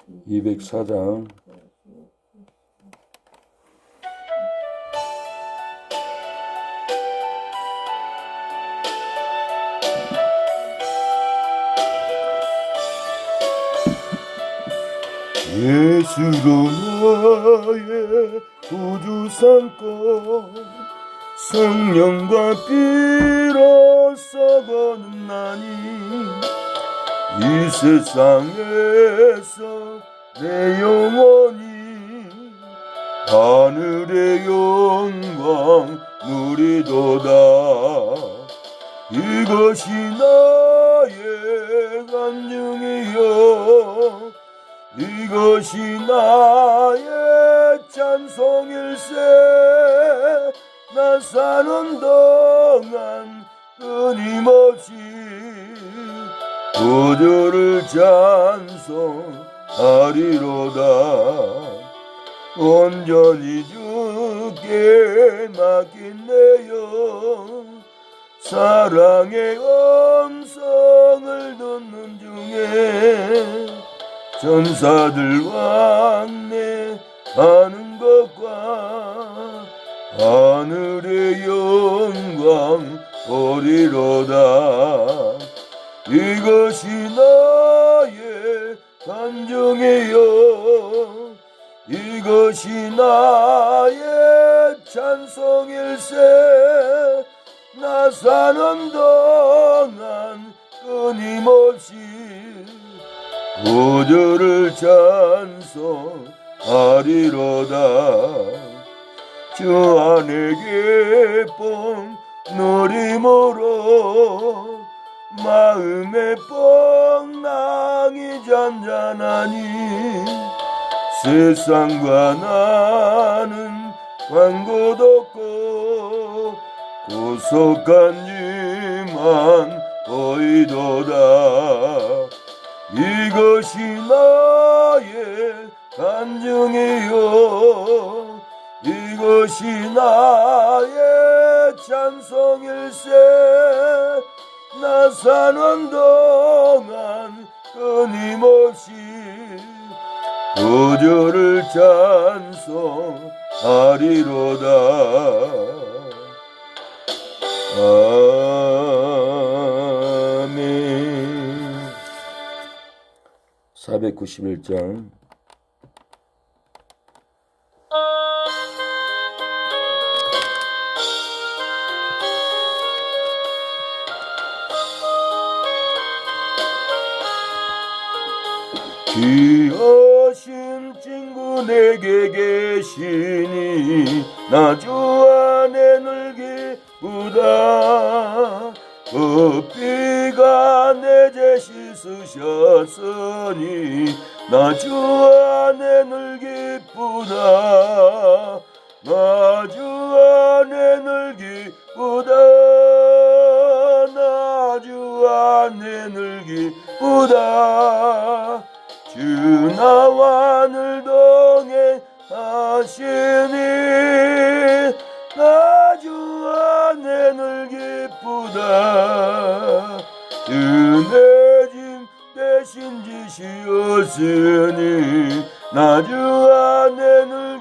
204장 예수로 나의 구주 삼고 성령과 비로소 거듭나니 이 세상에서 내 영혼이 하늘의 영광 누리도다. 이것이 나의 간증이요 이것이 나의 찬송일세. 나 사는 동안 끊임없이 구주를 찬송하리로다. 온전히 주께 맡긴 내 영 사랑의 음성을 듣는 중에 전사들 왕래하는 것과 하늘의 영광 보리로다. 이것이 나의 간증이요 이것이 나의 찬송일세. 나 사는 동안 끊임없이 구주를 찬송하리로다. 주 안에 기쁨 누림으로 마음의 뽕낭이 잔잔하니 세상과 나는 관계도 없고 구속한 이만 보이도다. 이것이 나의 간증이요 이것이 나의 찬송일세. 나 사는 동안 끊임없이 구주를 찬송하리로다. 아멘. 491장 귀하신 친구 내게 계시니 나 주 안에 늘 기쁘다. 비가 내 죄 씻으셨으니 나 주 안에 늘 기쁘다. 나 주 안에 늘 기쁘다. 나 주 안에 늘 기쁘다. 주 나와 늘 동행하시니 나 주 안에 늘 기쁘다. 주 내 짐 대신 지시었으니 나 주 안에 늘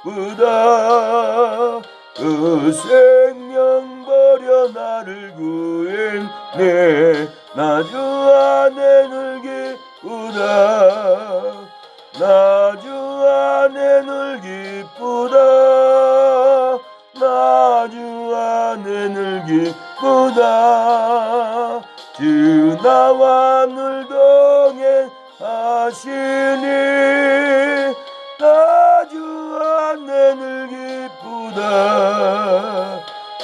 기쁘다. 그 생명 버려 나를 구했네. 나 주 안에 늘 기쁘다. 나 주 안에 늘 기쁘다. 나 주 안에 늘 기쁘다. 주 나와 늘 동행하시니 나 주 안에 늘 기쁘다.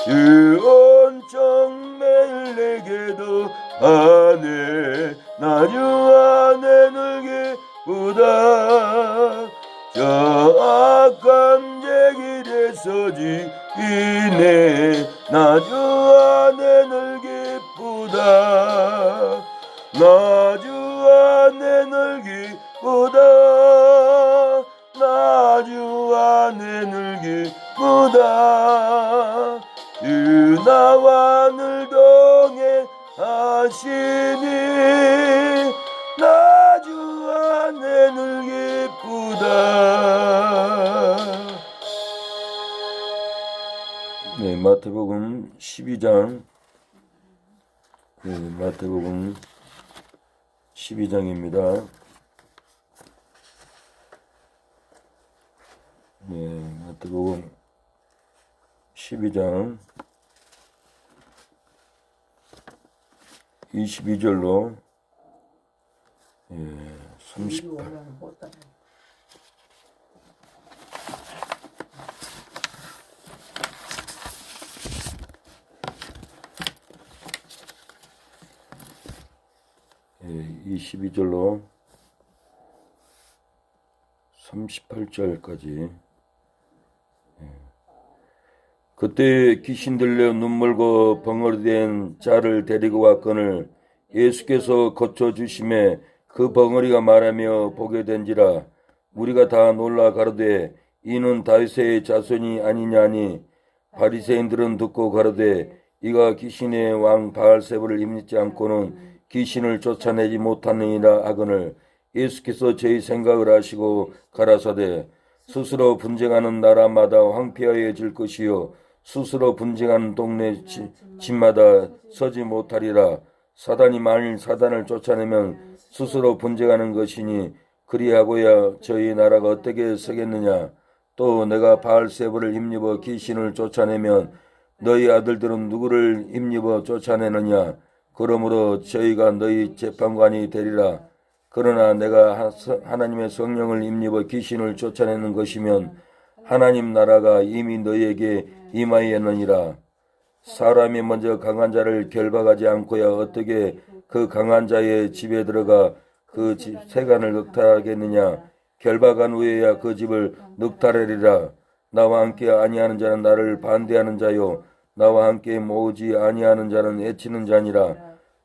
주 온청 매일 내게도 하네. 나 주 안에 늘 기쁘다. 저 악한 제 길에서 지키네. 나 주 안에 늘 기쁘다. 나 주 안에 늘 기쁘다. 나 주 안에 늘 기쁘다. 주 나와 늘 동행하시니 나 주 안에 내 눈 기쁘다. 네, 마태복음 12장. 네, 마태복음 12장입니다. 네, 마태복음 12장 22절로 38. 22절로 38절까지. 그때 귀신 들려 눈물고 벙어리된 자를 데리고 왔거늘 예수께서 고쳐주심에 그 벙어리가 말하며 보게 된지라. 우리가 다 놀라 가로되 이는 다윗의 자손이 아니냐니. 바리새인들은 듣고 가로되 이가 귀신의 왕 바알세불을 힘입지 않고는 귀신을 쫓아내지 못하느니라 하거늘 예수께서 저희 생각을 아시고 가라사대 스스로 분쟁하는 나라마다 황폐하여질 것이요 스스로 분쟁하는 동네 집마다 서지 못하리라. 사단이 만일 사단을 쫓아내면 스스로 분쟁하는 것이니 그리하고야 저희 나라가 어떻게 서겠느냐. 또 내가 바알세불을 힘입어 귀신을 쫓아내면 너희 아들들은 누구를 힘입어 쫓아내느냐. 그러므로 저희가 너희 재판관이 되리라. 그러나 내가 하나님의 성령을 힘입어 귀신을 쫓아내는 것이면 하나님 나라가 이미 너희에게 임하였느니라. 사람이 먼저 강한 자를 결박하지 않고야 어떻게 그 강한 자의 집에 들어가 그 집 세간을 늑탈하겠느냐. 결박한 후에야 그 집을 늑탈하리라. 나와 함께 아니하는 자는 나를 반대하는 자요 나와 함께 모으지 아니하는 자는 애치는 자니라.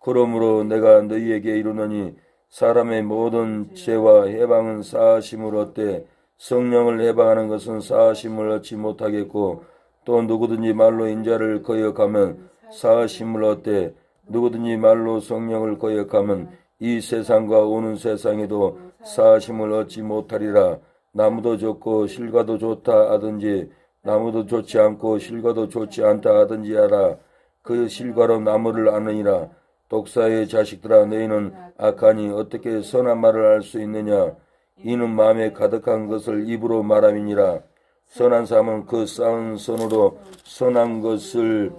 그러므로 내가 너희에게 이르노니 사람의 모든 죄와 해방은 사하심을 얻되 성령을 해방하는 것은 사하심을 얻지 못하겠고 또 누구든지 말로 인자를 거역하면 사하심을 얻되 누구든지 말로 성령을 거역하면 이 세상과 오는 세상에도 사하심을 얻지 못하리라. 나무도 좋고 실과도 좋다 하든지 나무도 좋지 않고 실과도 좋지 않다 하든지 하라. 그 실과로 나무를 아느니라. 독사의 자식들아 너희는 악하니 어떻게 선한 말을 할 수 있느냐. 이는 마음에 가득한 것을 입으로 말함이니라. 선한 사람은 그 쌓은 손으로 선한 것을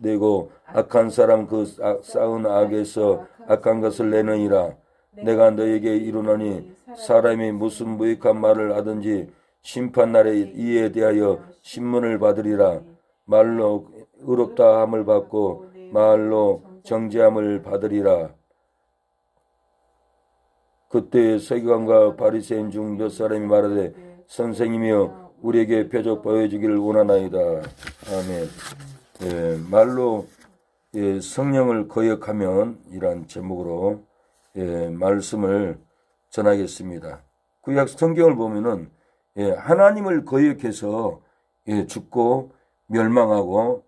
내고 악한 사람 그 쌓은 악에서 악한 것을 내느니라. 내가 너에게 이르노니 사람이 무슨 무익한 말을 하든지 심판날에 이에 대하여 신문을 받으리라. 말로 의롭다 함을 받고 말로 정죄함을 받으리라. 그때 서기관과 바리새인 중 몇 사람이 말하되 선생님이여 우리에게 표적 보여주기를 원하나이다. 아멘. 말로 성령을 거역하면 이란 제목으로 말씀을 전하겠습니다. 구약 성경을 보면은 하나님을 거역해서 죽고 멸망하고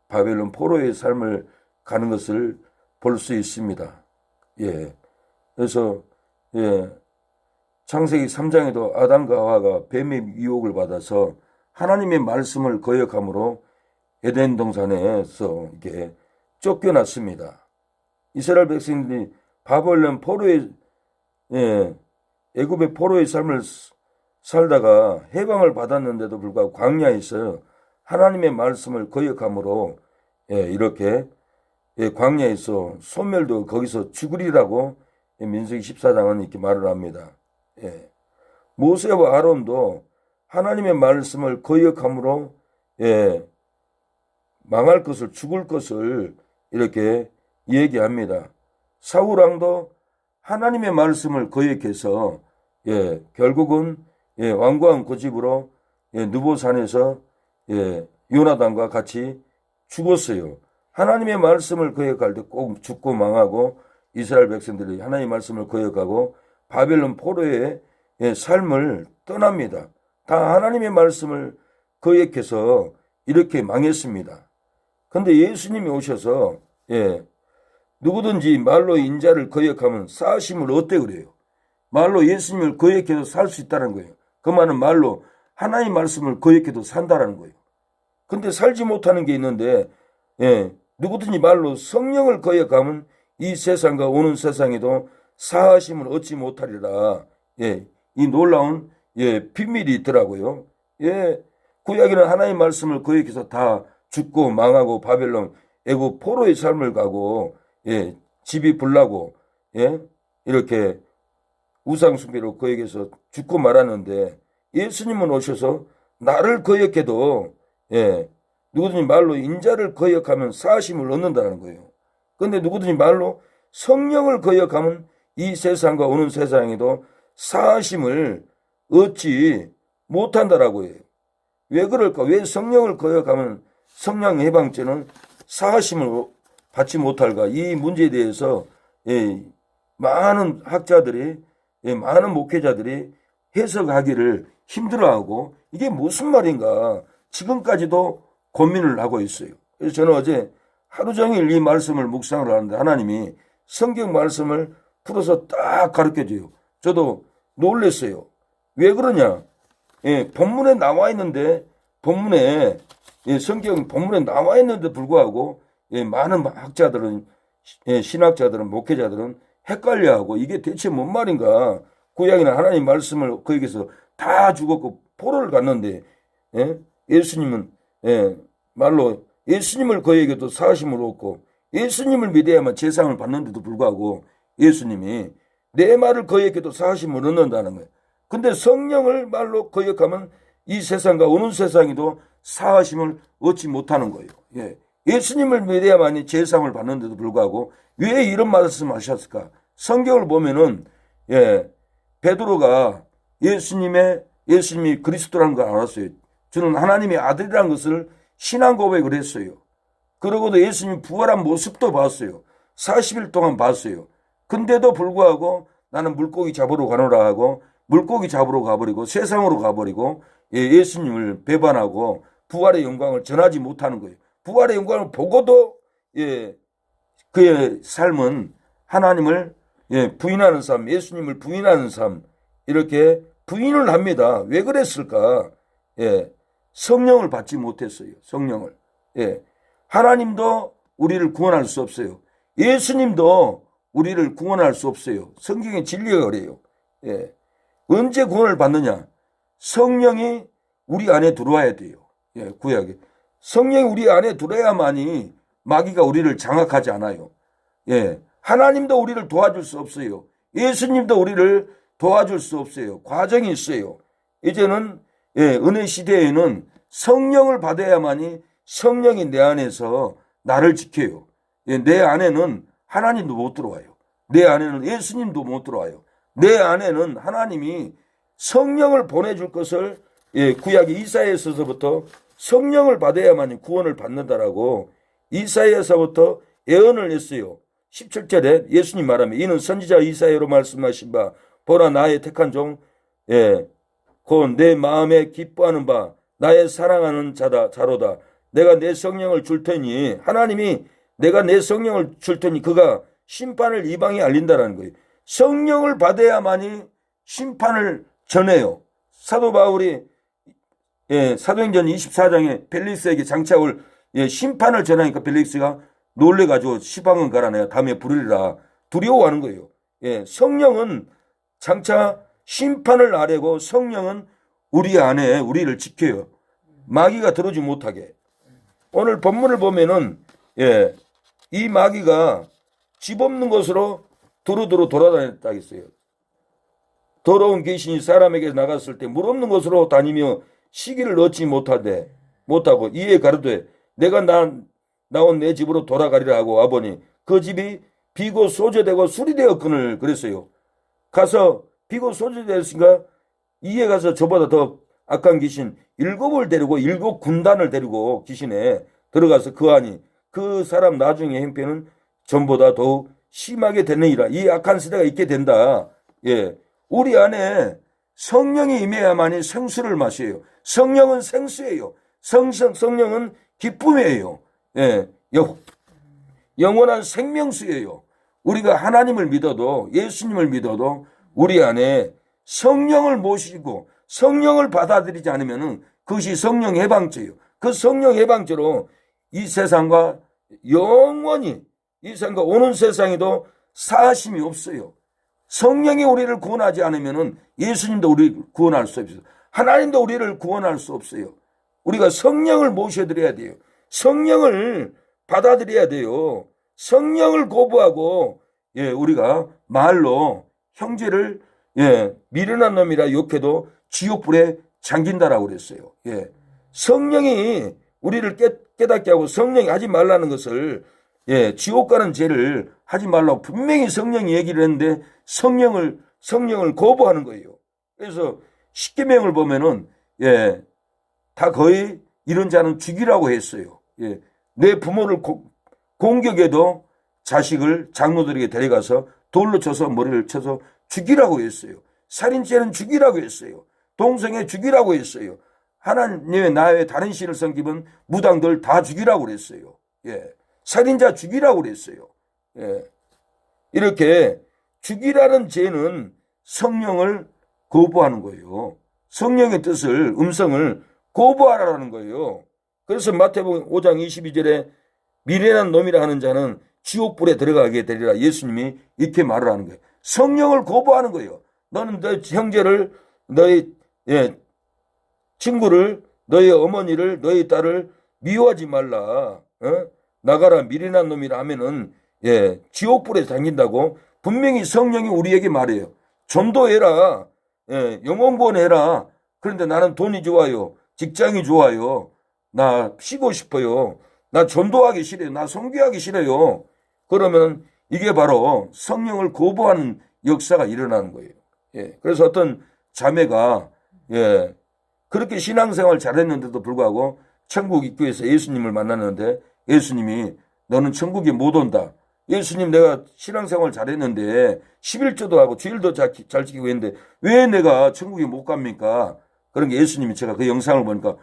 바벨론 포로의 삶을 가는 것을 볼 수 있습니다. 그래서 창세기 3장에도 아담과 하와가 뱀의 유혹을 받아서 하나님의 말씀을 거역함으로 에덴 동산에서 이렇게 쫓겨났습니다. 이스라엘 백성들이 바벨론 포로의 애굽의 포로의 삶을 살다가 해방을 받았는데도 불구하고 광야에서 하나님의 말씀을 거역함으로 이렇게 광야에서 소멸도 거기서 죽으리라고 민수기 14장은 이렇게 말을 합니다. 모세와 아론도 하나님의 말씀을 거역함으로 망할 것을 죽을 것을 이렇게 얘기합니다. 사울왕도 하나님의 말씀을 거역해서 결국은 완고한 고집으로 느보산에서 요나단과 같이 죽었어요. 하나님의 말씀을 거역할 때 꼭 죽고 망하고 이스라엘 백성들이 하나님의 말씀을 거역하고 바벨론 포로의 삶을 떠납니다. 다 하나님의 말씀을 거역해서 이렇게 망했습니다. 그런데 예수님이 오셔서 누구든지 말로 인자를 거역하면 사하심을 얻대 그래요. 말로 예수님을 거역해도 살 수 있다는 거예요. 그 말은 말로 하나님 말씀을 거역해도 산다라는 거예요. 근데 살지 못하는 게 있는데, 누구든지 말로 성령을 거역하면 이 세상과 오는 세상에도 사하심을 얻지 못하리라. 이 놀라운 비밀이 있더라고요. 구약에는 하나님 말씀을 거역해서 다 죽고 망하고 바벨론 애국 포로의 삶을 가고 집이 불나고 이렇게 우상숭배로 거역해서 죽고 말았는데, 예수님은 오셔서 나를 거역해도 누구든지 말로 인자를 거역하면 사하심을 얻는다는 거예요. 그런데 누구든지 말로 성령을 거역하면 이 세상과 오는 세상에도 사하심을 얻지 못한다라고 해요. 왜 그럴까? 왜 성령을 거역하면 성령 해방죄는 사하심을 받지 못할까? 이 문제에 대해서 많은 학자들이, 많은 목회자들이 해석하기를 힘들어하고 이게 무슨 말인가 지금까지도 고민을 하고 있어요. 그래서 저는 어제 하루 종일 이 말씀을 묵상을 하는데 하나님이 성경 말씀을 풀어서 딱 가르쳐줘요. 저도 놀랐어요. 왜 그러냐? 본문에 나와 있는데 성경 본문에 나와 있는데 불구하고 많은 학자들은 신학자들은 목회자들은 헷갈려하고 이게 대체 뭔 말인가? 구약이나 하나님 말씀을 거기에서 다 죽었고 포로를 갔는데 예수님은 말로 예수님을 거역해도 사하심을 얻고 예수님을 믿어야만 제상을 받는데도 불구하고 예수님이 내 말을 거역해도 사하심을 얻는다는 거예요. 근데 성령을 말로 거역하면 이 세상과 오는 세상에도 사하심을 얻지 못하는 거예요. 예수님을 믿어야만이 제상을 받는데도 불구하고 왜 이런 말씀을 하셨을까? 성경을 보면은 베드로가 예수님이 그리스도라는 걸 알았어요. 저는 하나님의 아들이라는 것을 신앙 고백을 했어요. 그러고도 예수님 부활한 모습도 봤어요. 40일 동안 봤어요. 근데도 불구하고 나는 물고기 잡으러 가노라 하고 물고기 잡으러 가버리고 세상으로 가버리고 예수님을 배반하고 부활의 영광을 전하지 못하는 거예요. 부활의 영광을 보고도 그의 삶은 하나님을 부인하는 삶, 예수님을 부인하는 삶 이렇게 부인을 합니다. 왜 그랬을까? 성령을 받지 못했어요. 성령을. 하나님도 우리를 구원할 수 없어요. 예수님도 우리를 구원할 수 없어요. 성경의 진리가 그래요. 언제 구원을 받느냐? 성령이 우리 안에 들어와야 돼요. 구약에. 성령이 우리 안에 들어야만이 마귀가 우리를 장악하지 않아요. 하나님도 우리를 도와줄 수 없어요. 예수님도 우리를 도와줄 수 없어요. 과정이 있어요. 이제는 은혜 시대에는 성령을 받아야만이 성령이 내 안에서 나를 지켜요. 내 안에는 하나님도 못 들어와요. 내 안에는 예수님도 못 들어와요. 내 안에는 하나님이 성령을 보내줄 것을 구약의 이사야에서부터 성령을 받아야만이 구원을 받는다라고 이사야에서부터 예언을 했어요. 17절에 예수님 말하며 이는 선지자 이사야로 말씀하신 바 보라 나의 택한 종 곧 내 마음에 기뻐하는 바 나의 사랑하는 자로다. 내가 내 성령을 줄 테니 하나님이 내가 내 성령을 줄 테니 그가 심판을 이방에 알린다라는 거예요. 성령을 받아야만이 심판을 전해요. 사도 바울이 사도행전 24장에 벨릭스에게 장차 올 심판을 전하니까 벨릭스가 놀래가지고 시방은 가라 내가 다음에 부르리라 두려워하는 거예요. 성령은 장차 심판을 아뢰고 성령은 우리 안에 우리를 지켜요. 마귀가 들어오지 못하게. 오늘 본문을 보면은 이 마귀가 집 없는 곳으로 두루두루 돌아다녔다 했어요. 더러운 귀신이 사람에게 나갔을 때 물 없는 곳으로 다니며 시기를 얻지 못하고 이에 가로되 내가 나온 내 집으로 돌아가리라 하고 와보니 그 집이 비고 소재되고 술이 되었거늘 그랬어요. 가서 비고 소재되었으니까 이에 가서 저보다 더 악한 귀신 7을 데리고 7 군단을 데리고 귀신에 들어가서 그하니 그 사람 나중에 행편은 전보다 더욱 심하게 되느니라. 이 악한 시대가 있게 된다. 우리 안에 성령이 임해야만이 생수를 마셔요. 성령은 생수예요. 성령은 기쁨이에요. 영원한 생명수예요. 우리가 하나님을 믿어도 예수님을 믿어도 우리 안에 성령을 모시고 성령을 받아들이지 않으면 그것이 성령 해방죄예요. 그 성령 해방죄로 이 세상과 영원히 이 세상과 오는 세상에도 사하심이 없어요. 성령이 우리를 구원하지 않으면 예수님도 우리를 구원할 수 없어요. 하나님도 우리를 구원할 수 없어요. 우리가 성령을 모셔드려야 돼요. 성령을 받아들여야 돼요. 성령을 거부하고 우리가 말로 형제를 미련한 놈이라 욕해도 지옥불에 잠긴다라고 그랬어요. 성령이 우리를 깨닫게 하고 성령이 하지 말라는 것을 지옥 가는 죄를 하지 말라고 분명히 성령이 얘기를 했는데 성령을 거부하는 거예요. 그래서 십계명을 보면은 다 거의 이런 자는 죽이라고 했어요. 내 부모를 공격해도 자식을 장로들에게 데려가서 돌로 쳐서 머리를 쳐서 죽이라고 했어요. 살인죄는 죽이라고 했어요. 동성애 죽이라고 했어요. 하나님의 나라에 다른 신을 섬기면 무당들 다 죽이라고 그랬어요. 살인자 죽이라고 그랬어요. 이렇게 죽이라는 죄는 성령을 거부하는 거예요. 성령의 뜻을 음성을 거부하라는 거예요. 그래서 마태복음 5장 22절에 미련한 놈이라 하는 자는 지옥불에 들어가게 되리라 예수님이 이렇게 말을 하는 거예요. 성령을 거부하는 거예요. 너는 너희 형제를 너희 친구를 너희 어머니를 너희 딸을 미워하지 말라. 나가라 미련한 놈이라 하면은 지옥불에 잠긴다고 분명히 성령이 우리에게 말해요. 전도해라. 영혼구원해라. 그런데 나는 돈이 좋아요. 직장이 좋아요. 나 쉬고 싶어요. 나 전도하기 싫어요. 나 선교하기 싫어요. 그러면 이게 바로 성령을 거부하는 역사가 일어나는 거예요. 그래서 어떤 자매가 그렇게 신앙생활 잘했는데도 불구하고 천국 입구에서 예수님을 만났는데 예수님이 너는 천국에 못 온다. 예수님 내가 신앙생활 잘했는데 11조도 하고 주일도 잘 지키고 했는데 왜 내가 천국에 못 갑니까? 그러니까 예수님이 제가 그 영상을 보니까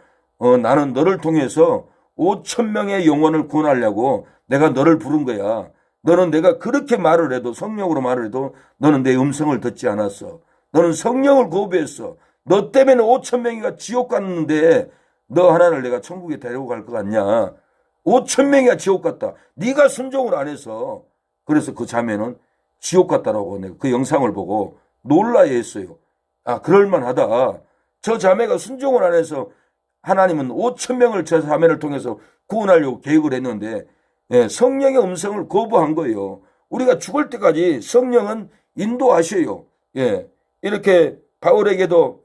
나는 너를 통해서 5,000명의 영혼을 구원하려고 내가 너를 부른 거야. 너는 내가 그렇게 말을 해도 성령으로 말을 해도 너는 내 음성을 듣지 않았어. 너는 성령을 거부했어. 너 때문에 5,000명이가 지옥 갔는데 너 하나를 내가 천국에 데리고 갈 것 같냐. 5,000명이가 지옥 갔다. 네가 순종을 안 해서. 그래서 그 자매는 지옥 갔다라고 내가 그 영상을 보고 놀라야 했어요. 아, 그럴만하다. 저 자매가 순종을 안 해서 하나님은 5,000명을 저 자매를 통해서 구원하려고 계획을 했는데 성령의 음성을 거부한 거예요. 우리가 죽을 때까지 성령은 인도하셔요. 이렇게 바울에게도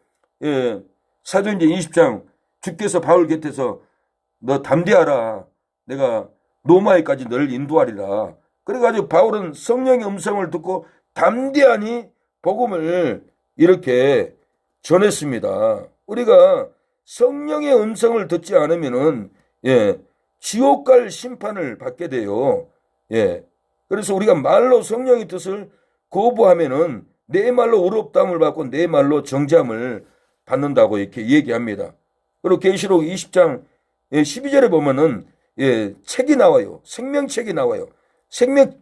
사도행전 20장 주께서 바울 곁에서 너 담대하라. 내가 로마에까지 너를 인도하리라. 그래가지고 바울은 성령의 음성을 듣고 담대하니 복음을 이렇게 전했습니다. 우리가 성령의 음성을 듣지 않으면은 지옥 갈 심판을 받게 돼요. 그래서 우리가 말로 성령의 뜻을 거부하면은 내 말로 의롭다함을 받고 내 말로 정죄함을 받는다고 이렇게 얘기합니다. 그리고 계시록 20장 12절에 보면은 책이 나와요. 생명책이 나와요. 생명책에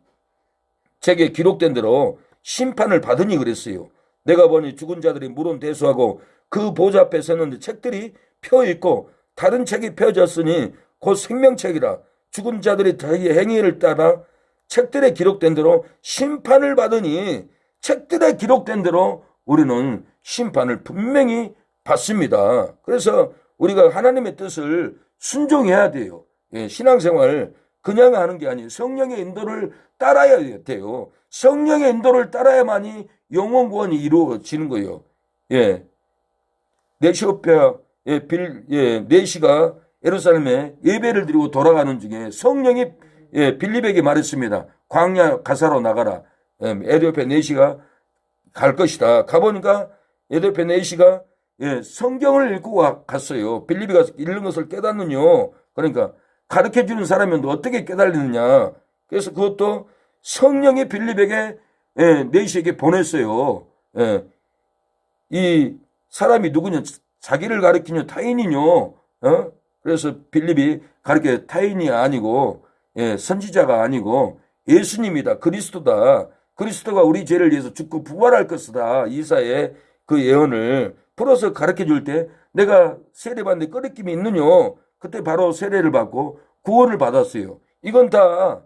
기록된 대로 심판을 받으니 그랬어요. 내가 보니 죽은 자들이 물은 대수하고 그 보좌 앞에 섰는데 책들이 펴 있고 다른 책이 펴졌으니 곧 생명책이라. 죽은 자들이 자기의 행위를 따라 책들에 기록된 대로 심판을 받으니 책들에 기록된 대로 우리는 심판을 분명히 받습니다. 그래서 우리가 하나님의 뜻을 순종해야 돼요. 신앙생활 그냥 하는 게 아니에요. 성령의 인도를 따라야 돼요. 성령의 인도를 따라야만이 영혼 구원이 이루어지는 거예요. 네시가 예루살렘에 예배를 드리고 돌아가는 중에 성령이 빌립에게 말했습니다. 광야 가사로 나가라. 에디오피아 네시가 갈 것이다. 가보니까 에디오피아 네시가 성경을 읽고 갔어요. 빌립이 가서 읽는 것을 깨닫느뇨. 그러니까 가르쳐주는 사람이 어떻게 깨달느냐. 그래서 그것도 성령이 빌립에게 네시에게 보냈어요. 이 사람이 누구냐. 자기를 가르치냐 타인이뇨. 그래서 빌립이 가르쳐 타인이 아니고 선지자가 아니고 예수님이다. 그리스도다. 그리스도가 우리 죄를 위해서 죽고 부활할 것이다. 이사의 그 예언을 풀어서 가르쳐 줄 때 내가 세례받는데 꺼리낌이 있느냐? 그때 바로 세례를 받고 구원을 받았어요. 이건 다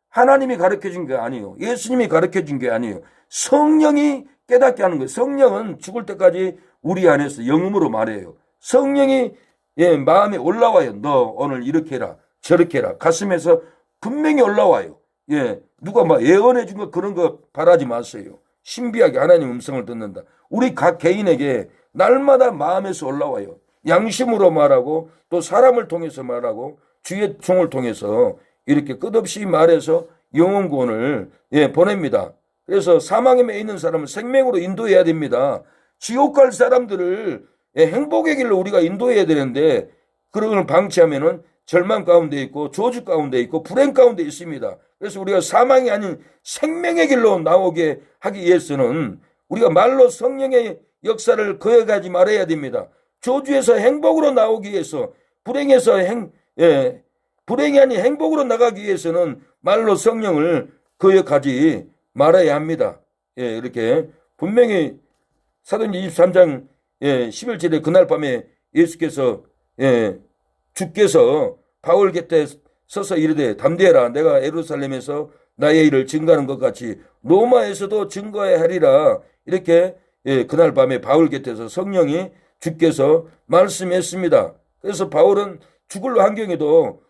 하나님이 가르쳐 준 게 아니에요. 예수님이 가르쳐 준 게 아니에요. 성령이 깨닫게 하는 거예요. 성령은 죽을 때까지 우리 안에서 영음으로 말해요. 성령이 마음에 올라와요. 너 오늘 이렇게 해라 저렇게 해라. 가슴에서 분명히 올라와요. 누가 막 예언해 준 거 그런 거 바라지 마세요. 신비하게 하나님 음성을 듣는다. 우리 각 개인에게 날마다 마음에서 올라와요. 양심으로 말하고 또 사람을 통해서 말하고 주의 종을 통해서 이렇게 끝없이 말해서 영혼 구원을 보냅니다. 그래서 사망에 매여 있는 사람을 생명으로 인도해야 됩니다. 지옥 갈 사람들을 행복의 길로 우리가 인도해야 되는데 그런 걸 방치하면은 절망 가운데 있고 저주 가운데 있고 불행 가운데 있습니다. 그래서 우리가 사망이 아닌 생명의 길로 나오게 하기 위해서는 우리가 말로 성령의 역사를 거역하지 말아야 됩니다. 저주에서 행복으로 나오기 위해서 불행에서 불행이 아닌 행복으로 나가기 위해서는 말로 성령을 거역하지 말아야 합니다. 이렇게 분명히 사도행전 23장 11절에 그날 밤에 예수께서 주께서 바울 곁에 서서 이르되 담대해라 내가 예루살렘에서 나의 일을 증거하는 것 같이 로마에서도 증거해야 하리라. 이렇게 그날 밤에 바울 곁에서 성령이 주께서 말씀했습니다. 그래서 바울은 죽을 환경에도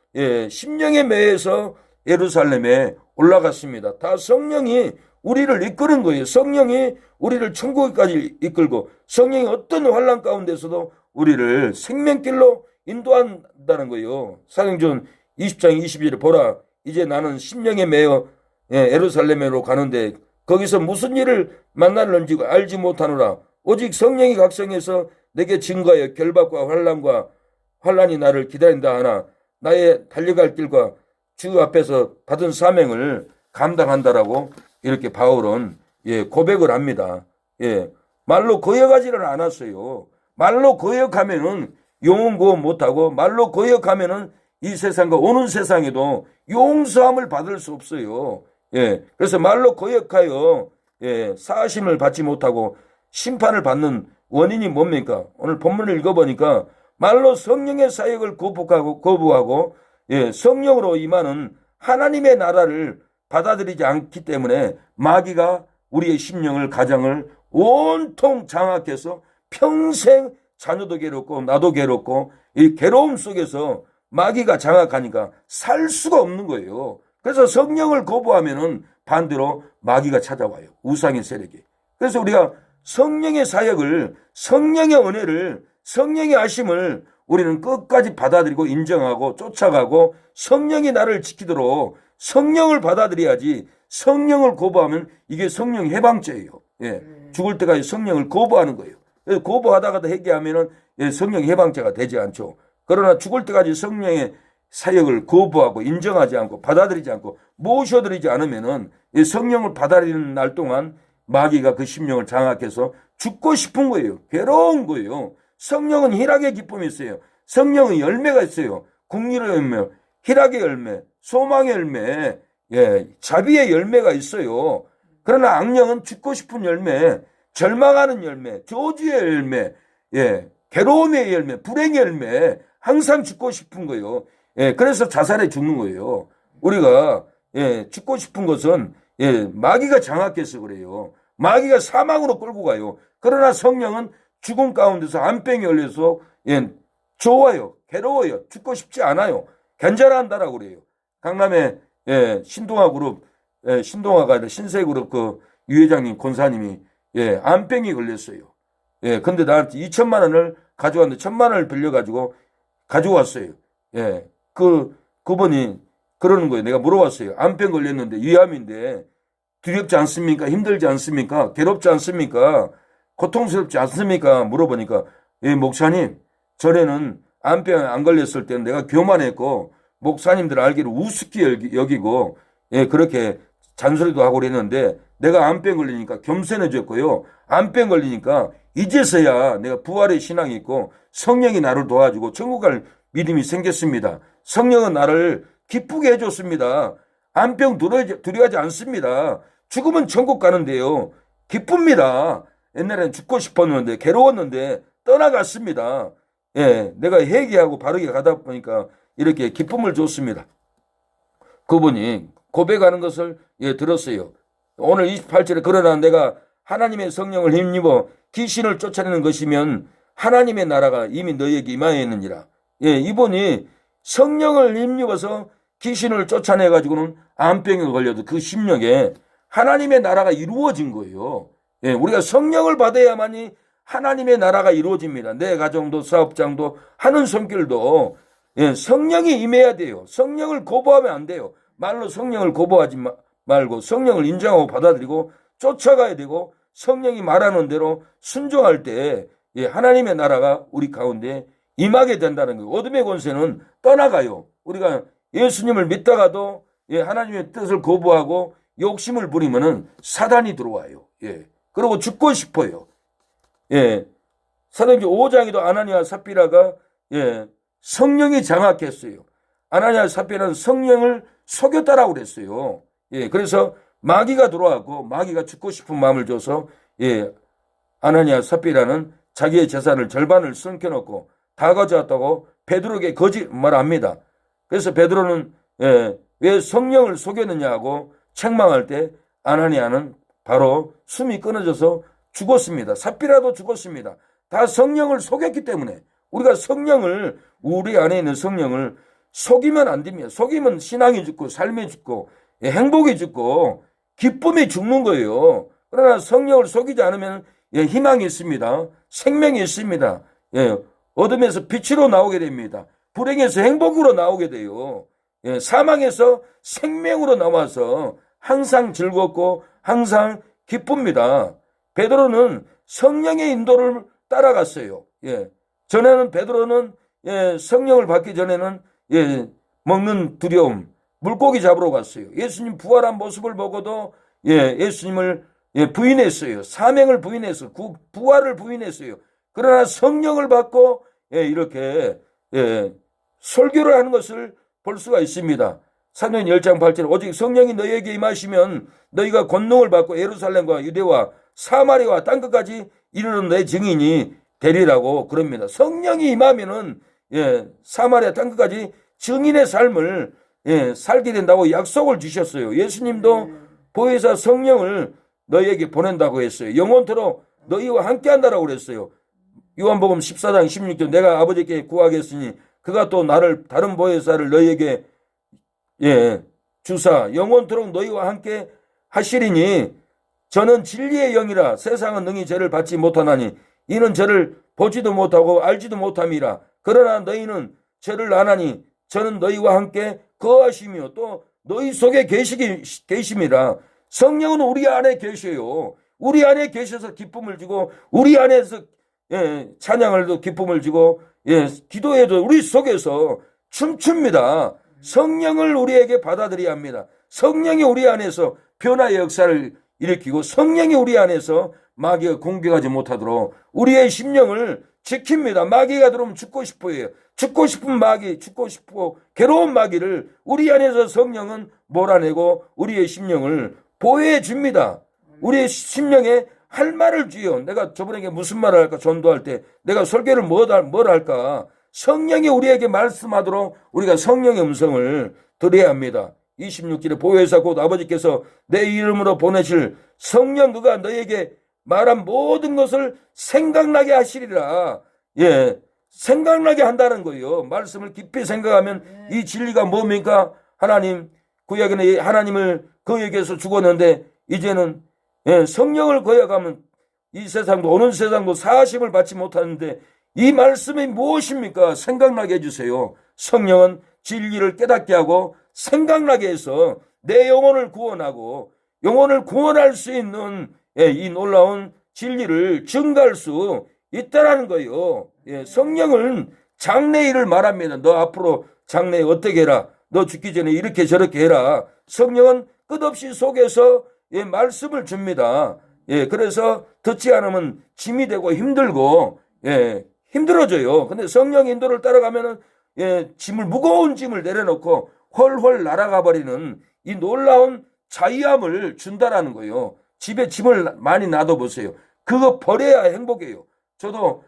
심령의 매에서 예루살렘에 올라갔습니다. 다 성령이 우리를 이끄는 거예요. 성령이 우리를 천국까지 이끌고 성령이 어떤 환난 가운데서도 우리를 생명길로 인도한다는 거예요. 사도행전 20장 22절에 보라 이제 나는 심령에 매여 예루살렘으로 가는데 거기서 무슨 일을 만날는지 알지 못하노라. 오직 성령이 각성해서 내게 증거하여 결박과 환난이 나를 기다린다 하나 나의 달려갈 길과 주 앞에서 받은 사명을 감당한다라고 이렇게 바울은 고백을 합니다. 말로 거역하지를 않았어요. 말로 거역하면은 영혼 구원 못하고 말로 거역하면은 이 세상과 오는 세상에도 용서함을 받을 수 없어요. 그래서 말로 거역하여 사하심을 받지 못하고 심판을 받는 원인이 뭡니까? 오늘 본문을 읽어보니까 말로 성령의 사역을 거부하고 성령으로 임하는 하나님의 나라를 받아들이지 않기 때문에 마귀가 우리의 심령을 가정을 온통 장악해서 평생 자녀도 괴롭고 나도 괴롭고 이 괴로움 속에서 마귀가 장악하니까 살 수가 없는 거예요. 그래서 성령을 거부하면은 반대로 마귀가 찾아와요. 우상의 세력이. 그래서 우리가 성령의 사역을 성령의 은혜를 성령의 하심을 우리는 끝까지 받아들이고 인정하고 쫓아가고 성령이 나를 지키도록 성령을 받아들여야지 성령을 거부하면 이게 성령 해방죄예요. 죽을 때까지 성령을 거부하는 거예요. 그래서 거부하다가도 회개하면은 성령 해방죄가 되지 않죠. 그러나 죽을 때까지 성령의 사역을 거부하고 인정하지 않고 받아들이지 않고 모셔드리지 않으면은 성령을 받아들이는 날 동안 마귀가 그 심령을 장악해서 죽고 싶은 거예요. 괴로운 거예요. 성령은 희락의 기쁨이 있어요. 성령은 열매가 있어요. 국리의 열매, 희락의 열매, 소망의 열매, 자비의 열매가 있어요. 그러나 악령은 죽고 싶은 열매, 절망하는 열매, 저주의 열매, 괴로움의 열매, 불행의 열매, 항상 죽고 싶은 거예요. 그래서 자살해 죽는 거예요. 우리가 죽고 싶은 것은 마귀가 장악해서 그래요. 마귀가 사망으로 끌고 가요. 그러나 성령은 죽음 가운데서 안병이 열려서 좋아요. 괴로워요. 죽고 싶지 않아요. 괜찮아한다라고 그래요. 강남에 신동아 그룹, 신동아가 아니라 신세그룹 그 유회장님, 권사님이 안병이 걸렸어요. 근데 나한테 2천만 원을 가져왔는데 1,000만 원을 빌려가지고 가져왔어요. 그분이 그러는 거예요. 내가 물어봤어요. 안병 걸렸는데 위암인데 두렵지 않습니까? 힘들지 않습니까? 괴롭지 않습니까? 고통스럽지 않습니까? 물어보니까 목사님 전에는 안병 안 걸렸을 때는 내가 교만했고 목사님들 알기를 우습게 여기고 그렇게 잔소리도 하고 그랬는데 내가 안병 걸리니까 겸손해졌고요. 안병 걸리니까 이제서야 내가 부활의 신앙이 있고 성령이 나를 도와주고 천국 갈 믿음이 생겼습니다. 성령은 나를 기쁘게 해줬습니다. 안병 두려워하지 않습니다. 죽으면 천국 가는데요. 기쁩니다. 옛날에는 죽고 싶었는데 괴로웠는데 떠나갔습니다. 예, 내가 회개하고 바르게 가다 보니까 이렇게 기쁨을 줬습니다. 그분이 고백하는 것을 들었어요. 오늘 28절에 그러나 내가 하나님의 성령을 힘입어 귀신을 쫓아내는 것이면 하나님의 나라가 이미 너희에게 임하였느니라. 예, 이분이 성령을 힘입어서 귀신을 쫓아내 가지고는 암병에 걸려도 그 심령에 하나님의 나라가 이루어진 거예요. 예, 우리가 성령을 받아야만이 하나님의 나라가 이루어집니다. 내 가정도 사업장도 하는 손길도 성령이 임해야 돼요. 성령을 거부하면 안 돼요. 말로 성령을 거부하지 말고 성령을 인정하고 받아들이고 쫓아가야 되고 성령이 말하는 대로 순종할 때 하나님의 나라가 우리 가운데 임하게 된다는 거예요. 어둠의 권세는 떠나가요. 우리가 예수님을 믿다가도 하나님의 뜻을 거부하고 욕심을 부리면은 사단이 들어와요. 그리고 죽고 싶어요. 사도행전 5장에도 아나니아 삽비라가 성령이 장악했어요. 아나니아 삽비라는 성령을 속였다라고 그랬어요. 그래서 마귀가 들어왔고 마귀가 죽고 싶은 마음을 줘서 아나니아 삽비라는 자기의 재산을 절반을 숨겨놓고 다 가져왔다고 베드로에게 거짓말합니다. 그래서 베드로는 왜 성령을 속였느냐고 책망할 때 아나니아는 바로 숨이 끊어져서 죽었습니다. 삽비라도 죽었습니다. 다 성령을 속였기 때문에 우리가 성령을 우리 안에 있는 성령을 속이면 안 됩니다. 속이면 신앙이 죽고 삶이 죽고 행복이 죽고 기쁨이 죽는 거예요. 그러나 성령을 속이지 않으면 희망이 있습니다. 생명이 있습니다. 어둠에서 빛으로 나오게 됩니다. 불행에서 행복으로 나오게 돼요. 사망에서 생명으로 나와서 항상 즐겁고 항상 기쁩니다. 베드로는 성령의 인도를 따라갔어요. 전에는 베드로는 성령을 받기 전에는 먹는 두려움, 물고기 잡으러 갔어요. 예수님 부활한 모습을 보고도 예수님을 부인했어요. 사명을 부인했어요. 부활을 부인했어요. 그러나 성령을 받고 이렇게 설교를 하는 것을 볼 수가 있습니다. 사도행전 10장 8절 오직 성령이 너희에게 임하시면 너희가 권능을 받고 예루살렘과 유대와 사마리아와 땅끝까지 이르는 내 증인이 되리라고 그럽니다. 성령이 임하면은 사마리아 땅끝까지 증인의 삶을 살게 된다고 약속을 주셨어요. 예수님도 보혜사 성령을 너희에게 보낸다고 했어요. 영원토록 너희와 함께한다라고 그랬어요. 요한복음 14장 16절 내가 아버지께 구하겠으니 그가 또 나를 다른 보혜사를 너희에게 주사 영원토록 너희와 함께 하시리니 저는 진리의 영이라 세상은 능히 저를 받지 못하나니 이는 저를 보지도 못하고 알지도 못함이라 그러나 너희는 저를 아나니 저는 너희와 함께 거하시며 또 너희 속에 계심이라. 성령은 우리 안에 계셔요. 우리 안에 계셔서 기쁨을 주고 우리 안에서 찬양을도 기쁨을 주고 기도해도 우리 속에서 춤춥니다. 성령을 우리에게 받아들여야 합니다. 성령이 우리 안에서 변화의 역사를 일으키고 성령이 우리 안에서 마귀가 공격하지 못하도록 우리의 심령을 지킵니다. 마귀가 들어오면 죽고 싶어요. 죽고 싶은 마귀, 죽고 싶고 괴로운 마귀를 우리 안에서 성령은 몰아내고 우리의 심령을 보호해 줍니다. 우리의 심령에 할 말을 주요. 내가 저분에게 무슨 말을 할까 전도할 때 내가 설교를 뭘 할까. 성령이 우리에게 말씀하도록 우리가 성령의 음성을 들어야 합니다. 26절에 보혜사 곧 아버지께서 내 이름으로 보내실 성령 그가 너에게 말한 모든 것을 생각나게 하시리라. 생각나게 한다는 거예요. 말씀을 깊이 생각하면 이 진리가 뭡니까? 하나님, 구약에는 하나님을 거역해서 죽었는데 이제는 성령을 거역하면 이 세상도 오는 세상도 사하심을 받지 못하는데 이 말씀이 무엇입니까? 생각나게 해주세요. 성령은 진리를 깨닫게 하고 생각나게 해서 내 영혼을 구원하고 영혼을 구원할 수 있는 이 놀라운 진리를 증가할 수 있다라는 거예요. 성령은 장래일을 말합니다. 너 앞으로 장래에 어떻게 해라. 너 죽기 전에 이렇게 저렇게 해라. 성령은 끝없이 속에서 말씀을 줍니다. 그래서 듣지 않으면 짐이 되고 힘들고 힘들어져요. 근데 성령 인도를 따라가면은 무거운 짐을 내려놓고 훨훨 날아가 버리는 이 놀라운 자유함을 준다라는 거예요. 집에 짐을 많이 놔둬보세요. 그거 버려야 행복해요. 저도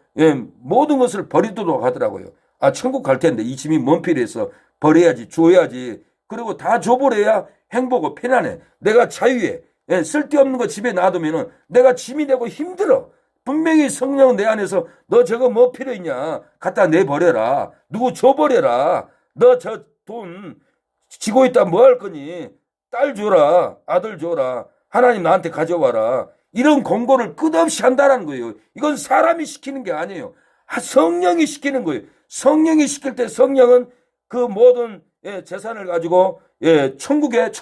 모든 것을 버리도록 하더라고요. 아, 천국 갈 텐데 이 짐이 뭔 필요해서 버려야지, 줘야지. 그리고 다 줘버려야 행복하고 편안해. 내가 자유해. 쓸데없는 거 집에 놔두면은 내가 짐이 되고 힘들어. 분명히 성령은 내 안에서 너 저거 뭐 필요 있냐? 갖다 내버려라. 누구 줘버려라. 너 저 돈 지고 있다 뭐 할 거니? 딸 줘라. 아들 줘라. 하나님 나한테 가져와라. 이런 권고를 끝없이 한다는 거예요. 이건 사람이 시키는 게 아니에요. 성령이 시키는 거예요. 성령이 시킬 때 성령은 그 모든 재산을 가지고 천국에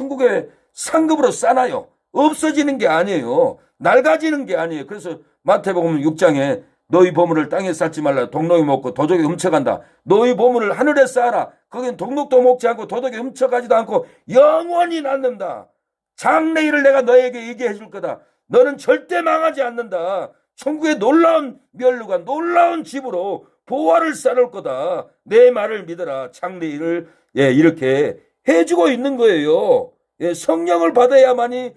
상급으로 싸놔요. 없어지는 게 아니에요. 낡아지는 게 아니에요. 그래서 마태복음 6장에 너희 보물을 땅에 쌓지 말라. 동록이 먹고 도적이 훔쳐간다. 너희 보물을 하늘에 쌓아라. 거긴 동록도 먹지 않고 도적이 훔쳐가지도 않고 영원히 남는다. 장래일을 내가 너에게 얘기해 줄 거다. 너는 절대 망하지 않는다. 천국의 놀라운 멸류관, 놀라운 집으로 보화를 쌓을 거다. 내 말을 믿어라. 장래일을 이렇게 해주고 있는 거예요. 성령을 받아야만이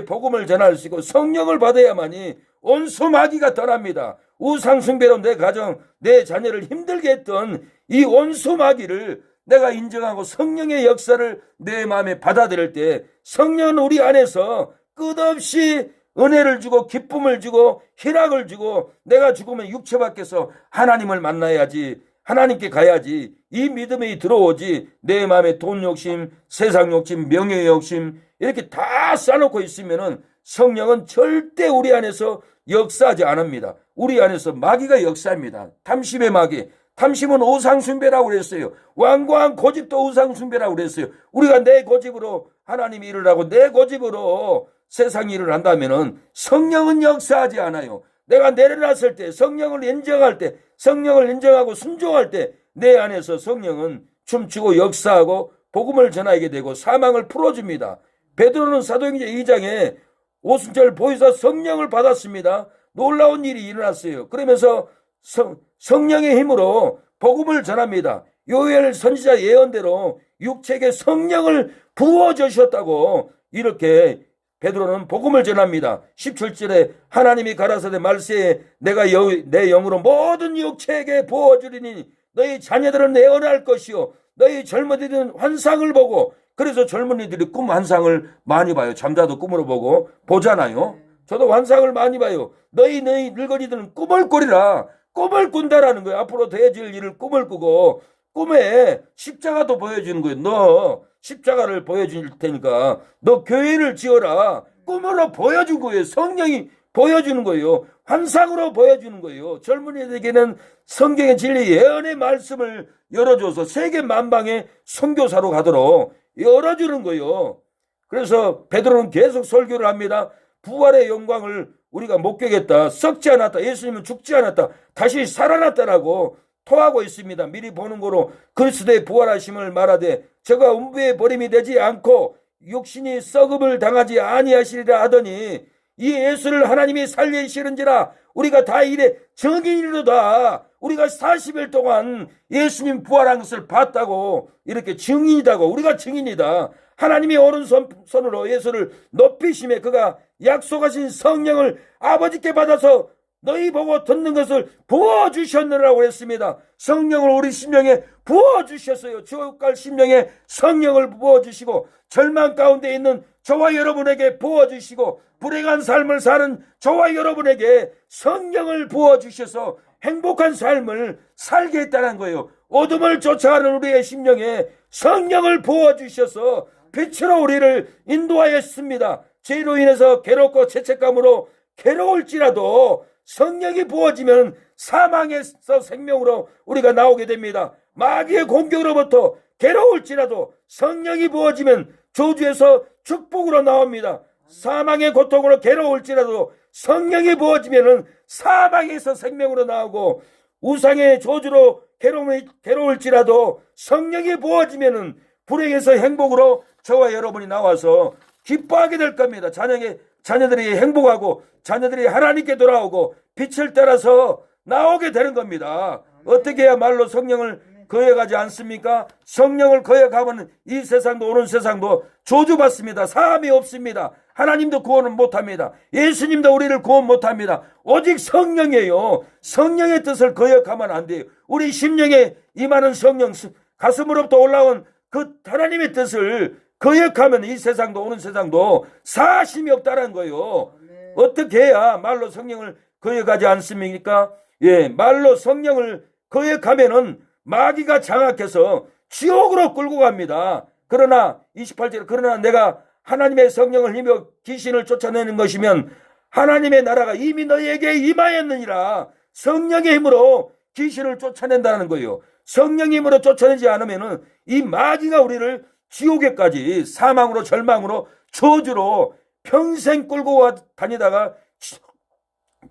복음을 전할 수 있고 성령을 받아야만이 원수마귀가 떠납니다. 우상숭배로 내 가정, 내 자녀를 힘들게 했던 이 원수마귀를 내가 인정하고 성령의 역사를 내 마음에 받아들일 때 성령은 우리 안에서 끝없이 은혜를 주고 기쁨을 주고 희락을 주고 내가 죽으면 육체 밖에서 하나님을 만나야지, 하나님께 가야지, 이 믿음이 들어오지. 내 마음에 돈 욕심, 세상 욕심, 명예 욕심 이렇게 다 쌓아놓고 있으면은 성령은 절대 우리 안에서 역사하지 않습니다. 우리 안에서 마귀가 역사합니다. 탐심의 마귀. 탐심은 우상숭배라고 그랬어요. 완고한 고집도 우상숭배라고 그랬어요. 우리가 내 고집으로 하나님 일을 하고 내 고집으로 세상 일을 한다면은 성령은 역사하지 않아요. 내가 내려놨을 때, 성령을 인정할 때, 성령을 인정하고 순종할 때 내 안에서 성령은 춤추고 역사하고 복음을 전하게 되고 사망을 풀어줍니다. 베드로는 사도행전 2장에 오순절 보혜사 성령을 받았습니다. 놀라운 일이 일어났어요. 그러면서 성령의 힘으로 복음을 전합니다. 요엘 선지자 예언대로 육체에게 성령을 부어주셨다고 이렇게 베드로는 복음을 전합니다. 17절에 하나님이 가라사대 말세에 내가 내 영으로 모든 육체에게 부어주리니 너희 자녀들은 애언할 것이요 너희 젊은이들은 환상을 보고. 그래서 젊은이들이 꿈 환상을 많이 봐요. 잠자도 꿈으로 보고 보잖아요. 저도 환상을 많이 봐요. 너희 늙은이들은 꿈을 꾸리라. 꿈을 꾼다라는 거예요. 앞으로 되어질 일을 꿈을 꾸고 꿈에 십자가도 보여주는 거예요. 너 십자가를 보여줄 테니까 너 교회를 지어라. 꿈으로 보여준 거예요. 성령이 보여주는 거예요. 환상으로 보여주는 거예요. 젊은이들에게는 성경의 진리 예언의 말씀을 열어줘서 세계 만방에 선교사로 가도록 열어주는 거예요. 그래서 베드로는 계속 설교를 합니다. 부활의 영광을 우리가 목격했다. 썩지 않았다. 예수님은 죽지 않았다. 다시 살아났다라고 토하고 있습니다. 미리 보는 거로 그리스도의 부활하심을 말하되 저가 음부의 버림이 되지 않고 육신이 썩음을 당하지 아니하시리라 하더니 이 예수를 하나님이 살리시는지라 우리가 다 이래 증인이로다. 우리가 40일 동안 예수님 부활한 것을 봤다고 이렇게 증인이다고. 우리가 증인이다. 하나님이 오른손으로 예수를 높이심에 그가 약속하신 성령을 아버지께 받아서 너희 보고 듣는 것을 부어주셨느라고 했습니다. 성령을 우리 심령에 부어주셨어요. 지옥 갈 심령에 성령을 부어주시고 절망 가운데 있는 저와 여러분에게 부어주시고 불행한 삶을 사는 저와 여러분에게 성령을 부어주셔서 행복한 삶을 살게 했다는 거예요. 어둠을 쫓아가는 우리의 심령에 성령을 부어주셔서 빛으로 우리를 인도하였습니다. 죄로 인해서 괴롭고 죄책감으로 괴로울지라도 성령이 부어지면 사망에서 생명으로 우리가 나오게 됩니다. 마귀의 공격으로부터 괴로울지라도 성령이 부어지면 저주에서 축복으로 나옵니다. 사망의 고통으로 괴로울지라도 성령이 부어지면 사망에서 생명으로 나오고 우상의 저주로 괴로울지라도 성령이 부어지면 불행에서 행복으로 저와 여러분이 나와서 기뻐하게 될 겁니다. 자녀들이 행복하고 자녀들이 하나님께 돌아오고 빛을 따라서 나오게 되는 겁니다. 어떻게 해야말로 성령을 거역하지 않습니까? 성령을 거역하면 이 세상도 오는 세상도 저주받습니다. 사함이 없습니다. 하나님도 구원은 못합니다. 예수님도 우리를 구원 못합니다. 오직 성령이에요. 성령의 뜻을 거역하면 안 돼요. 우리 심령에 임하는 성령, 가슴으로부터 올라온 그 하나님의 뜻을 거역하면 이 세상도 오는 세상도 사심이 없다는 거예요. 어떻게 해야 말로 성령을 거역하지 않습니까? 예, 말로 성령을 거역하면은 마귀가 장악해서 지옥으로 끌고 갑니다. 그러나 28절 그러나 내가 하나님의 성령을 힘입어 귀신을 쫓아내는 것이면 하나님의 나라가 이미 너희에게 임하였느니라. 성령의 힘으로 귀신을 쫓아낸다는 거예요. 성령의 힘으로 쫓아내지 않으면은 이 마귀가 우리를 지옥에까지 사망으로 절망으로 저주로 평생 끌고 다니다가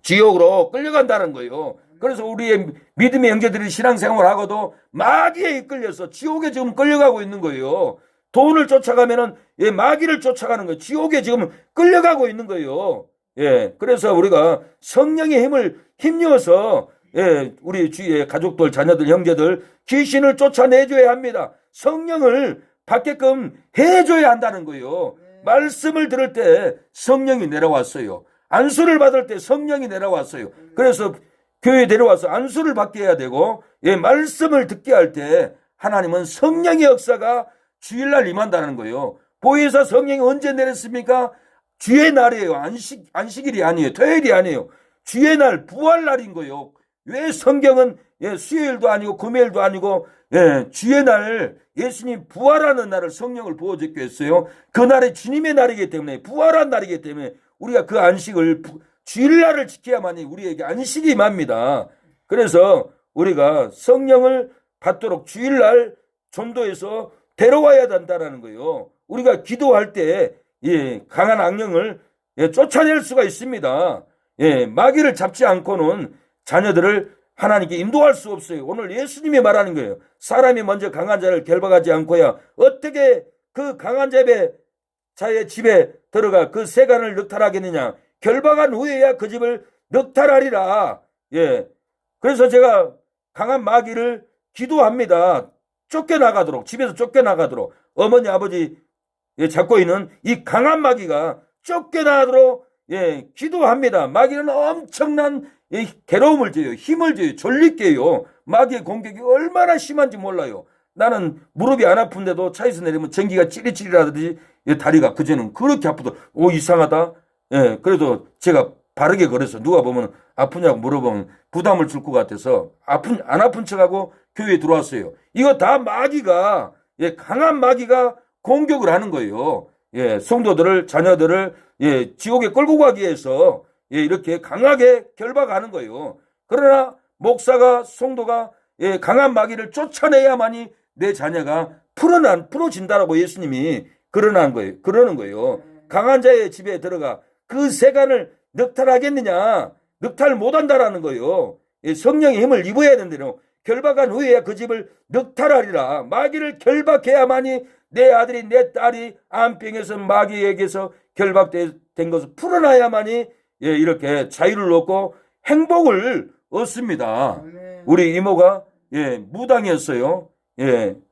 지옥으로 끌려간다는 거예요. 그래서 우리의 믿음의 형제들이 신앙생활을 하고도 마귀에 이끌려서 지옥에 지금 끌려가고 있는 거예요. 돈을 쫓아가면은 마귀를 쫓아가는 거예요. 지옥에 지금 끌려가고 있는 거예요. 예, 그래서 우리가 성령의 힘을 힘입어서 우리 주위의 가족들, 자녀들, 형제들 귀신을 쫓아내줘야 합니다. 성령을 받게끔 해줘야 한다는 거예요. 말씀을 들을 때 성령이 내려왔어요. 안수를 받을 때 성령이 내려왔어요. 그래서 교회에 데려와서 안수를 받게 해야 되고 말씀을 듣게 할 때 하나님은 성령의 역사가 주일날 임한다는 거예요. 보혜사 성령이 언제 내렸습니까? 주의 날이에요. 안식일이 아니에요. 토요일이 아니에요. 주의 날, 부활날인 거예요. 왜 성경은 수요일도 아니고 금요일도 아니고 주의 날 예수님 부활하는 날을 성령을 부어 적게 했어요. 그날이 주님의 날이기 때문에 부활한 날이기 때문에 우리가 그 안식을 주일날을 지켜야만이 우리에게 안식이 임합니다. 그래서 우리가 성령을 받도록 주일날 전도해서 데려와야 된다는 거예요. 우리가 기도할 때 강한 악령을 쫓아낼 수가 있습니다. 마귀를 잡지 않고는 자녀들을 하나님께 인도할 수 없어요. 오늘 예수님이 말하는 거예요. 사람이 먼저 강한 자를 결박하지 않고야 어떻게 그 강한 자의 집에 들어가 그 세간을 늑탈하겠느냐. 결박한 후에야 그 집을 늑탈하리라. 그래서 제가 강한 마귀를 기도합니다. 쫓겨나가도록, 집에서 쫓겨나가도록, 어머니 아버지 잡고 있는 이 강한 마귀가 쫓겨나도록 기도합니다. 마귀는 엄청난 괴로움을 줘요. 힘을 줘요. 졸리게요. 마귀의 공격이 얼마나 심한지 몰라요. 나는 무릎이 안 아픈데도 차에서 내리면 전기가 찌릿찌릿하듯이 다리가 그전에는 그렇게 아프더라고요. 오, 이상하다. 그래도 제가 바르게 걸어서 누가 보면 아프냐고 물어보면 부담을 줄 것 같아서 안 아픈 척하고 교회에 들어왔어요. 이거 다 마귀가 강한 마귀가 공격을 하는 거예요. 성도들을, 자녀들을 지옥에 끌고 가기 위해서 이렇게 강하게 결박하는 거예요. 그러나 목사가, 성도가 강한 마귀를 쫓아내야만이 내 자녀가 풀어진다라고 예수님이 그러는 거예요. 강한 자의 집에 들어가 그 세간을 늑탈하겠느냐? 늑탈 못한다라는 거예요. 성령의 힘을 입어야 된대요. 결박한 후에 그 집을 늑탈하리라. 마귀를 결박해야만이 내 아들이, 내 딸이 암병에서 마귀에게서 결박된 것을 풀어놔야만이 이렇게 자유를 얻고 행복을 얻습니다. 우리 이모가 무당이었어요.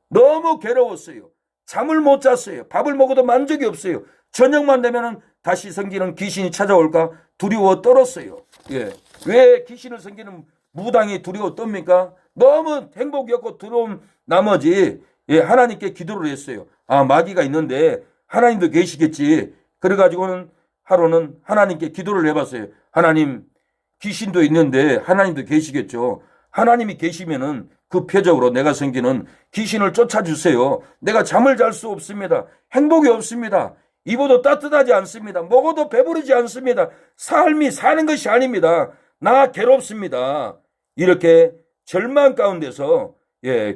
너무 괴로웠어요. 잠을 못 잤어요. 밥을 먹어도 만족이 없어요. 저녁만 되면은 다시 섬기는 귀신이 찾아올까 두려워 떨었어요. 왜 귀신을 섬기는 무당이 두려워 떱니까? 너무 행복이었고 두려운 나머지 하나님께 기도를 했어요. 아, 마귀가 있는데 하나님도 계시겠지. 그래가지고는 하루는 하나님께 기도를 해봤어요. 하나님, 귀신도 있는데 하나님도 계시겠죠. 하나님이 계시면은 그 표적으로 내가 섬기는 귀신을 쫓아주세요. 내가 잠을 잘 수 없습니다. 행복이 없습니다. 입어도 따뜻하지 않습니다. 먹어도 배부르지 않습니다. 삶이 사는 것이 아닙니다. 나 괴롭습니다. 이렇게 절망 가운데서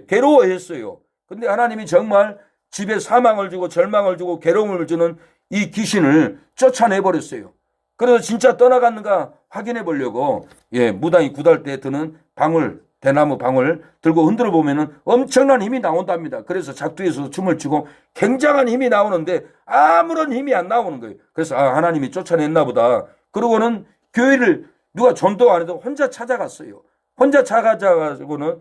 괴로워했어요. 근데 하나님이 정말 집에 사망을 주고 절망을 주고 괴로움을 주는 이 귀신을 쫓아내버렸어요. 그래서 진짜 떠나갔는가 확인해 보려고 무당이 굿할 때 드는 방울, 대나무 방울 들고 흔들어 보면은 엄청난 힘이 나온답니다. 그래서 작두에서 춤을 추고 굉장한 힘이 나오는데 아무런 힘이 안 나오는 거예요. 그래서 하나님이 쫓아냈나 보다. 그러고는 교회를 누가 전도 안 해도 혼자 찾아갔어요. 혼자 찾아가지고는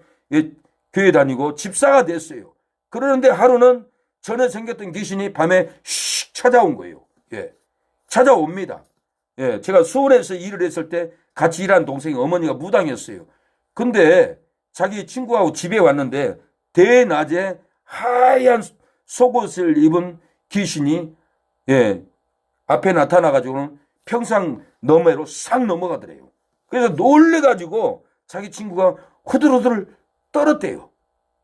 교회 다니고 집사가 됐어요. 그러는데 하루는 전에 생겼던 귀신이 밤에 슉 찾아온 거예요. 예, 찾아옵니다. 예, 제가 수원에서 일을 했을 때 같이 일한 동생이 어머니가 무당이었어요. 근데 자기 친구하고 집에 왔는데 대낮에 하얀 속옷을 입은 귀신이 예, 앞에 나타나가지고는 평상 너머로 싹 넘어가더래요. 그래서 놀래가지고 자기 친구가 후들후들 떨었대요.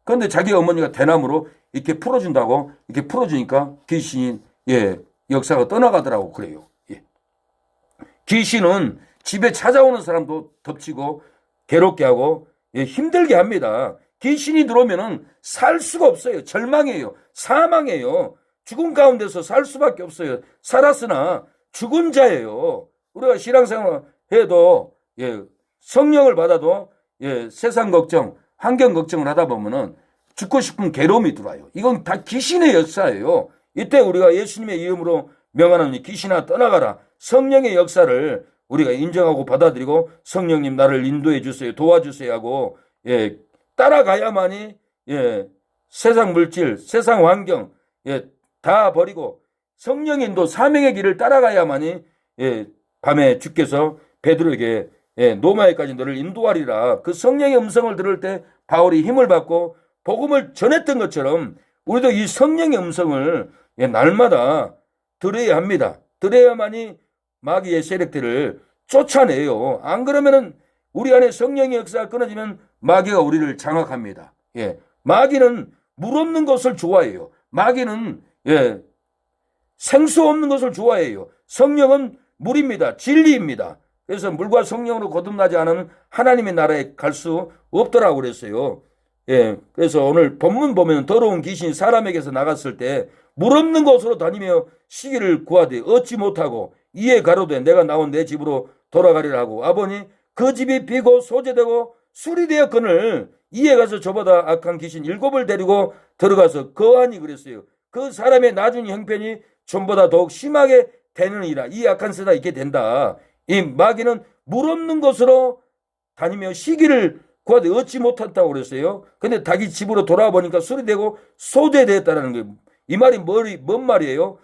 그런데 자기 어머니가 대나무로 이렇게 풀어준다고 이렇게 풀어주니까 귀신이 예, 역사가 떠나가더라고 그래요. 예. 귀신은 집에 찾아오는 사람도 덮치고 괴롭게 하고 예, 힘들게 합니다. 귀신이 들어오면은 살 수가 없어요. 절망이에요. 사망이에요. 죽음 가운데서 살 수밖에 없어요. 살았으나 죽은 자예요. 우리가 신앙생활 해도 예, 성령을 받아도 예, 세상 걱정, 환경 걱정을 하다 보면은 죽고 싶은 괴로움이 들어와요. 이건 다 귀신의 역사예요. 이때 우리가 예수님의 이름으로 명하노니 귀신아 떠나가라. 성령의 역사를 우리가 인정하고 받아들이고 성령님 나를 인도해 주세요. 도와주세요 하고 예, 따라가야만이 예, 세상 물질, 세상 환경 예, 다 버리고 성령 인도 사명의 길을 따라가야만이 예, 밤에 주께서 베드로에게 예, 노마에까지 너를 인도하리라. 그 성령의 음성을 들을 때 바울이 힘을 받고 복음을 전했던 것처럼 우리도 이 성령의 음성을 예, 날마다 들어야 합니다. 들어야만이 마귀의 세력들을 쫓아내요. 안 그러면은 우리 안에 성령의 역사가 끊어지면 마귀가 우리를 장악합니다. 예, 마귀는 물 없는 것을 좋아해요. 마귀는 예, 생수 없는 것을 좋아해요. 성령은 물입니다. 진리입니다. 그래서 물과 성령으로 거듭나지 않으면 하나님의 나라에 갈 수 없더라고 그랬어요. 예, 그래서 오늘 본문 보면 더러운 귀신이 사람에게서 나갔을 때 물 없는 곳으로 다니며 시기를 구하되 얻지 못하고 이에 가로되 내가 나온 내 집으로 돌아가리라 하고 아버니 그 집이 비고 소재되고 수리되었거늘 이에 가서 저보다 악한 귀신 7을 데리고 들어가서 거하니 그랬어요. 그 사람의 나중 형편이 전보다 더욱 심하게 되느니라. 이 악한 세다 있게 된다. 이 마귀는 물 없는 곳으로 다니며 시기를 구하되 얻지 못했다고 그랬어요. 근데 자기 집으로 돌아와 보니까 수리되고 소재되었다는 거예요. 이 말이 뭔 말이에요?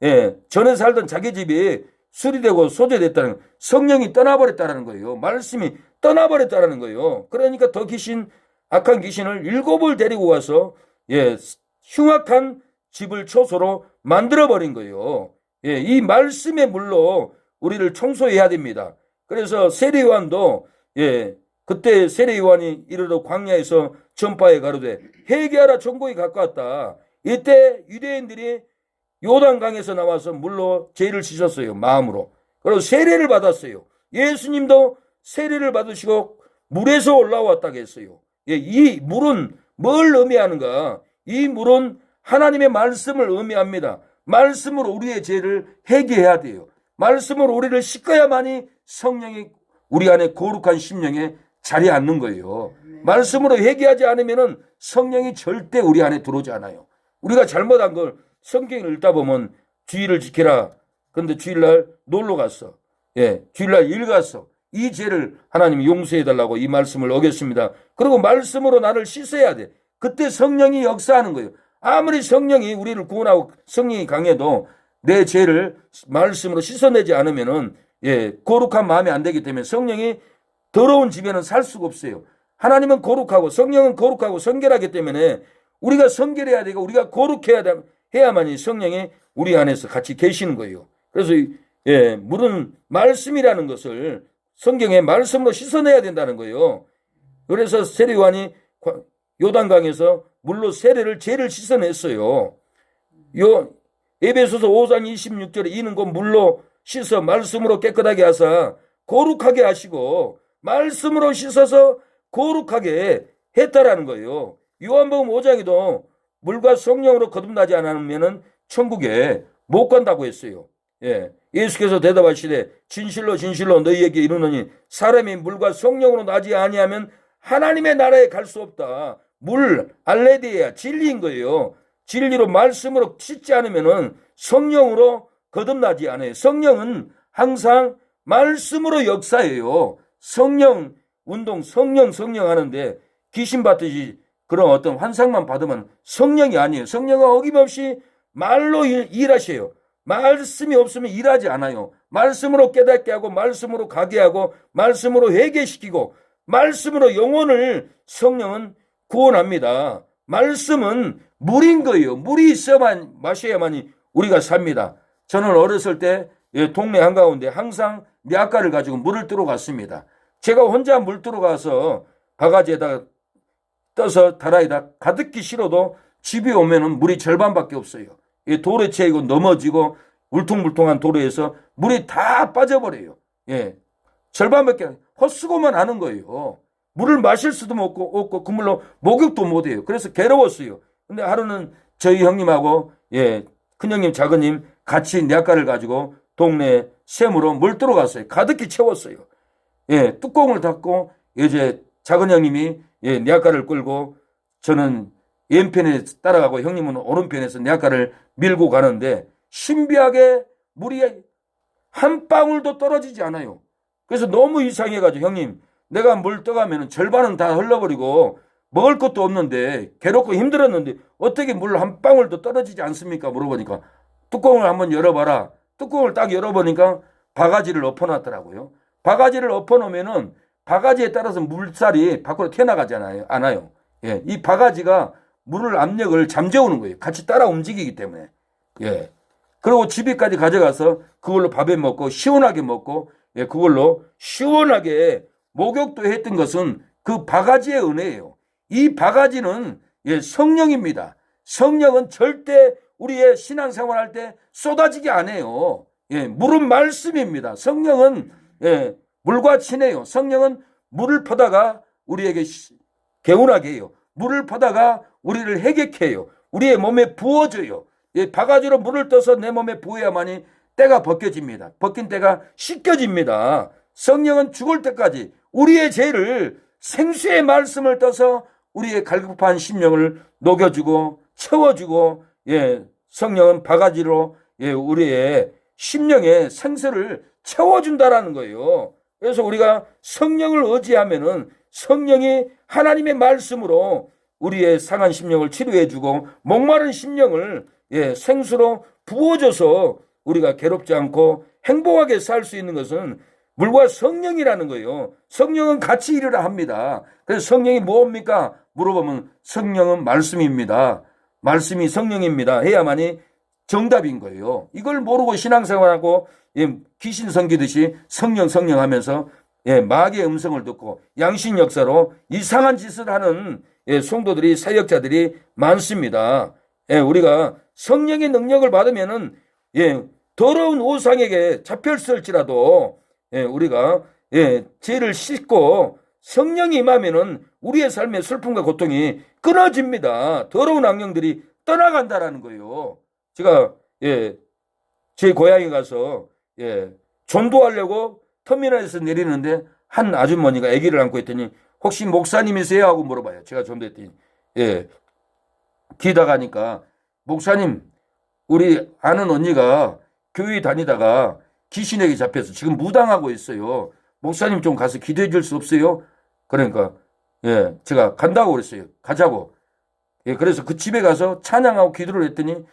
예, 전에 살던 자기 집이 수리되고 소재됐다는 거예요. 성령이 떠나버렸다는 거예요. 말씀이 떠나버렸다는 거예요. 그러니까 더 귀신, 악한 귀신을 7을 데리고 와서 예, 흉악한 집을 초소로 만들어버린 거예요. 예, 이 말씀의 물로 우리를 청소해야 됩니다. 그래서 세례요한도 예, 그때 세례요한이 이르러 광야에서 전파에 가로되 회개하라 천국이 가까웠다. 이때 유대인들이 요단강에서 나와서 물로 죄를 씻었어요. 마음으로. 그리고 세례를 받았어요. 예수님도 세례를 받으시고 물에서 올라왔다고 했어요. 예, 이 물은 뭘 의미하는가? 이 물은 하나님의 말씀을 의미합니다. 말씀으로 우리의 죄를 회개해야 돼요. 말씀으로 우리를 씻어야만이 성령이 우리 안에 거룩한 심령에 자리에 앉는 거예요. 말씀으로 회개하지 않으면 성령이 절대 우리 안에 들어오지 않아요. 우리가 잘못한 걸 성경을 읽다 보면 주일을 지켜라. 그런데 주일날 놀러 갔어. 예, 주일날 일 갔어. 이 죄를 하나님이 용서해달라고 이 말씀을 어겼습니다. 그리고 말씀으로 나를 씻어야 돼. 그때 성령이 역사하는 거예요. 아무리 성령이 우리를 구원하고 성령이 강해도 내 죄를 말씀으로 씻어내지 않으면은 예, 거룩한 마음이 안 되기 때문에 성령이 더러운 집에는 살 수가 없어요. 하나님은 거룩하고 성령은 거룩하고 성결하기 때문에 우리가 성결해야 되고 우리가 거룩해야만이 성령이 우리 안에서 같이 계시는 거예요. 그래서 예, 물은 말씀이라는 것을 성경의 말씀으로 씻어내야 된다는 거예요. 그래서 세례요한이 요단강에서 물로 세례를 죄를 씻어냈어요. 에베소서 5장 26절에 이는 곧 물로 씻어 말씀으로 깨끗하게 하사 거룩하게 하시고 말씀으로 씻어서 거룩하게 했다라는 거예요. 요한복음 5장에도 물과 성령으로 거듭나지 않으면 천국에 못 간다고 했어요. 예, 예수께서 대답하시되 진실로 진실로 너희에게 이르노니 사람이 물과 성령으로 나지 아니하면 하나님의 나라에 갈 수 없다. 물 알레디야 진리인 거예요. 진리로 말씀으로 씻지 않으면 성령으로 거듭나지 않아요. 성령은 항상 말씀으로 역사해요. 성령 운동 성령 하는데 귀신 받듯이 그런 어떤 환상만 받으면 성령이 아니에요. 성령은 어김없이 말로 일하셔요. 말씀이 없으면 일하지 않아요. 말씀으로 깨닫게 하고 말씀으로 가게 하고 말씀으로 회개시키고 말씀으로 영혼을 성령은 구원합니다. 말씀은 물인 거예요. 물이 있어만 마셔야만이 우리가 삽니다. 저는 어렸을 때 동네 한가운데 항상 미약가를 가지고 물을 뜨러 갔습니다. 제가 혼자 물 뜨러 가서 바가지에다 떠서 다라에다 가득히 실어도 집에 오면은 물이 절반밖에 없어요. 돌에 채이고 넘어지고 울퉁불퉁한 도로에서 물이 다 빠져버려요. 절반밖에 헛수고만 하는 거예요. 물을 마실 수도 없고 그 물로 목욕도 못해요. 그래서 괴로웠어요. 근데 하루는 저희 형님하고 큰형님 작은님 같이 냇가를 가지고 동네 샘으로 물 들어갔어요. 가득히 채웠어요. 뚜껑을 닫고 이제 작은 형님이 냇가를 끌고 저는 왼편에 따라가고 형님은 오른편에서 냇가를 밀고 가는데 신비하게 물이 한 방울도 떨어지지 않아요. 그래서 너무 이상해가지고 형님 내가 물 떠가면 절반은 다 흘러버리고 먹을 것도 없는데 괴롭고 힘들었는데 어떻게 물 한 방울도 떨어지지 않습니까? 물어보니까 뚜껑을 한번 열어봐라. 뚜껑을 딱 열어보니까 바가지를 엎어놨더라고요. 바가지를 엎어놓으면은 바가지에 따라서 물살이 밖으로 튀어나가지 않아요. 이 바가지가 물을 압력을 잠재우는 거예요. 같이 따라 움직이기 때문에. 그리고 집에까지 가져가서 그걸로 밥에 먹고 시원하게 먹고 그걸로 시원하게 목욕도 했던 것은 그 바가지의 은혜예요. 이 바가지는 성령입니다. 성령은 절대 우리의 신앙생활할 때 쏟아지게 안 해요. 물은 말씀입니다. 성령은 물과 친해요. 성령은 물을 퍼다가 우리에게 개운하게 해요. 물을 퍼다가 우리를 해결케 해요. 우리의 몸에 부어줘요. 바가지로 물을 떠서 내 몸에 부어야만이 때가 벗겨집니다. 벗긴 때가 씻겨집니다. 성령은 죽을 때까지 우리의 죄를 생수의 말씀을 떠서 우리의 갈급한 심령을 녹여주고 채워주고 성령은 바가지로 우리의 심령의 생수를 채워준다라는 거예요. 그래서 우리가 성령을 의지하면은 성령이 하나님의 말씀으로 우리의 상한 심령을 치료해주고 목마른 심령을 생수로 부어줘서 우리가 괴롭지 않고 행복하게 살 수 있는 것은 물과 성령이라는 거예요. 성령은 같이 일을 합니다. 그래서 성령이 뭡니까? 물어보면 성령은 말씀입니다. 말씀이 성령입니다. 해야만이 정답인 거예요. 이걸 모르고 신앙생활하고 귀신 섬기듯이 성령 하면서 마귀의 음성을 듣고 양심 역사로 이상한 짓을 하는 성도들이 사역자들이 많습니다. 우리가 성령의 능력을 받으면은 더러운 우상에게 잡혔을지라도 우리가 죄를 씻고 성령이 임하면은 우리의 삶의 슬픔과 고통이 끊어집니다. 더러운 악령들이 떠나간다라는 거예요. 제가 제 고향에 가서 전도하려고 터미널에서 내리는데 한 아주머니가 아기를 안고 있더니 혹시 목사님이세요? 하고 물어봐요. 제가 전도했더니 기다 가니까 목사님 우리 아는 언니가 교회 다니다가 귀신에게 잡혀서 지금 무당하고 있어요. 목사님 좀 가서 기도해 줄 수 없어요? 그러니까 제가 간다고 그랬어요. 가자고. 그래서 그 집에 가서 찬양하고 기도를 했더니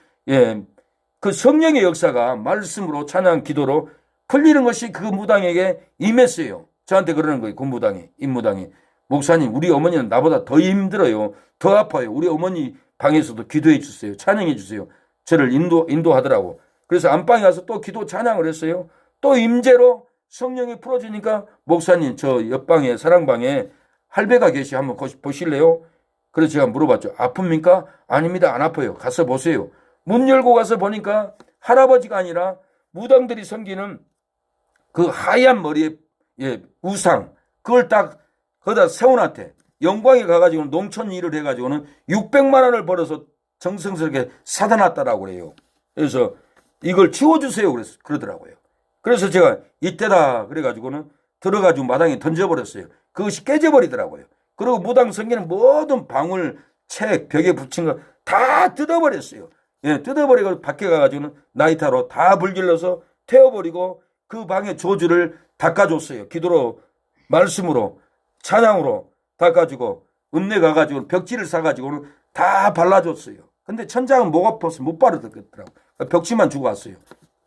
그 성령의 역사가 말씀으로 찬양 기도로 풀리는 것이 그 무당에게 임했어요. 저한테 그러는 거예요. 그 무당이 임무당이 목사님 우리 어머니는 나보다 더 힘들어요. 더 아파요. 우리 어머니 방에서도 기도해 주세요. 찬양해 주세요. 저를 인도하더라고. 그래서 안방에 가서 또 기도 찬양을 했어요. 또 임재로 성령이 풀어지니까 목사님 저 옆방에 사랑방에 할배가 계시 한번 보실래요? 그래서 제가 물어봤죠. 아픕니까? 아닙니다. 안 아파요. 가서 보세요. 문 열고 가서 보니까 할아버지가 아니라 무당들이 섬기는 그 하얀 머리에 우상 그걸 딱 거기다 세워놨대. 영광에 가가지고 농촌 일을 해가지고는 600만 원을 벌어서 정성스럽게 사다 놨다라고 그래요. 그래서 이걸 치워주세요. 그러더라고요. 그래서 제가 이때다 그래가지고는 들어가지고 마당에 던져버렸어요. 그것이 깨져버리더라고요. 그리고 무당 성기는 모든 방울, 책, 벽에 붙인 거 다 뜯어버렸어요. 뜯어버리고 밖에 가가지고는 나이타로 다 불질러서 태워버리고 그 방의 조주를 닦아줬어요. 기도로, 말씀으로, 찬양으로 닦아주고 읍내 가가지고 벽지를 사가지고는 다 발라줬어요. 근데 천장은 목 아파서 못 바르더라고. 벽지만 주고 왔어요.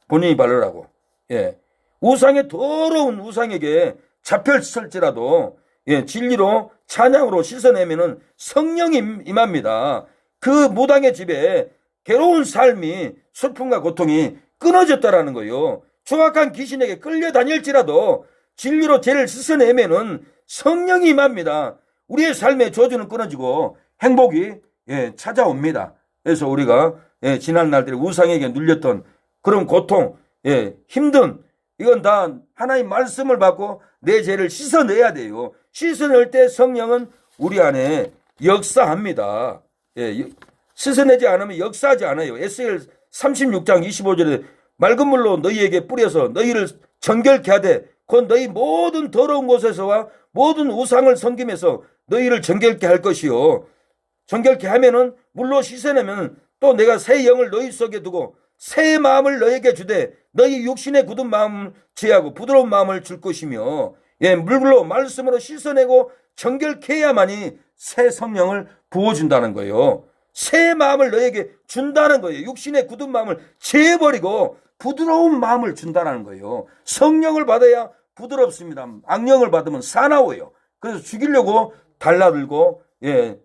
본인이 바르라고. 예. 우상의 더러운 우상에게 잡혔을지라도 예, 진리로 찬양으로 씻어내면은 성령이 임합니다. 그 무당의 집에 괴로운 삶이 슬픔과 고통이 끊어졌다라는 거예요. 추악한 귀신에게 끌려다닐지라도 진리로 죄를 씻어내면은 성령이 임합니다. 우리의 삶의 저주는 끊어지고 행복이 예, 찾아옵니다. 그래서 우리가 예, 지난 날들에 우상에게 눌렸던 그런 고통, 예, 힘든 이건 다 하나님 말씀을 받고 내 죄를 씻어내야 돼요. 씻어낼 때 성령은 우리 안에 역사합니다. 예, 씻어내지 않으면 역사하지 않아요. 에스겔 36장 25절에 맑은 물로 너희에게 뿌려서 너희를 정결케 하되 곧 너희 모든 더러운 곳에서와 모든 우상을 섬김에서 너희를 정결케 할 것이요. 정결케 하면은 물로 씻어내면 또 내가 새 영을 너희 속에 두고 새 마음을 너에게 주되 너희 육신의 굳은 마음을 제하고 부드러운 마음을 줄 것이며 예, 물로 말씀으로 씻어내고 정결케 해야만이 새 성령을 부어준다는 거예요. 새 마음을 너에게 준다는 거예요. 육신의 굳은 마음을 제해버리고 부드러운 마음을 준다는 거예요. 성령을 받아야 부드럽습니다. 악령을 받으면 사나워요. 그래서 죽이려고 달라들고 예,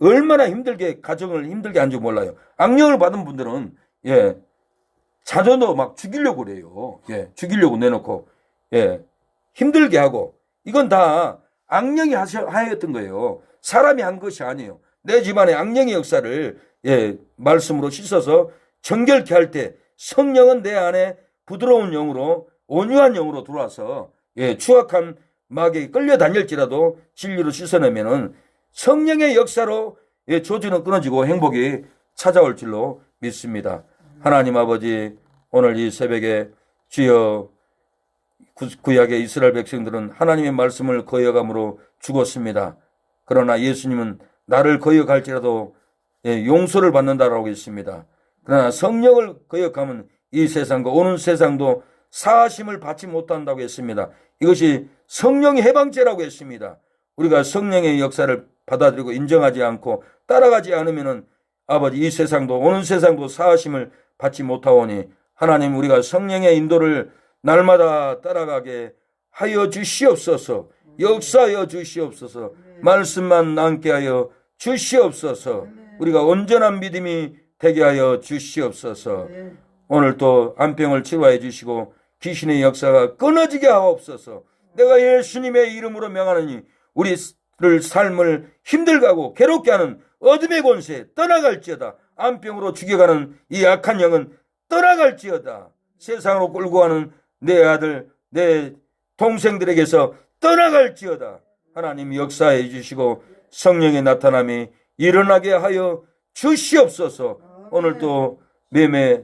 얼마나 힘들게 가정을 힘들게 하는지 몰라요. 악령을 받은 분들은 예, 자녀도 막 죽이려고 그래요. 예, 죽이려고 내놓고 예, 힘들게 하고 이건 다 악령이 하였던 거예요. 사람이 한 것이 아니에요. 내 집안의 악령의 역사를 예, 말씀으로 씻어서 정결케 할 때 성령은 내 안에 부드러운 영으로 온유한 영으로 들어와서 예, 추악한 마귀에 끌려다닐지라도 진리로 씻어내면은 성령의 역사로 예, 조주는 끊어지고 행복이 찾아올 줄로 믿습니다. 하나님 아버지, 오늘 이 새벽에 주여 구약의 이스라엘 백성들은 하나님의 말씀을 거역함으로 죽었습니다. 그러나 예수님은 나를 거역할지라도 예, 용서를 받는다라고 했습니다. 그러나 성령을 거역하면 이 세상과 오는 세상도 사하심을 받지 못한다고 했습니다. 이것이 성령의 해방죄라고 했습니다. 우리가 성령의 역사를 받아들이고 인정하지 않고 따라가지 않으면은 아버지 이 세상도 오는 세상도 사하심을 받지 못하오니 하나님 우리가 성령의 인도를 날마다 따라가게 하여 주시옵소서. 역사하여 주시옵소서. 말씀만 남게 하여 주시옵소서. 우리가 온전한 믿음이 되게 하여 주시옵소서. 오늘 또 안병을 치료해 주시고 귀신의 역사가 끊어지게 하옵소서. 내가 예수님의 이름으로 명하노니 우리를 삶을 힘들게 하고 괴롭게 하는 어둠의 권세 떠나갈지어다. 안병으로 죽여가는 이 악한 영은 떠나갈지어다. 세상으로 끌고 가는 내 아들 내 동생들에게서 떠나갈지어다. 하나님 역사해 주시고 성령의 나타남이 일어나게 하여 주시옵소서. 오늘도 매매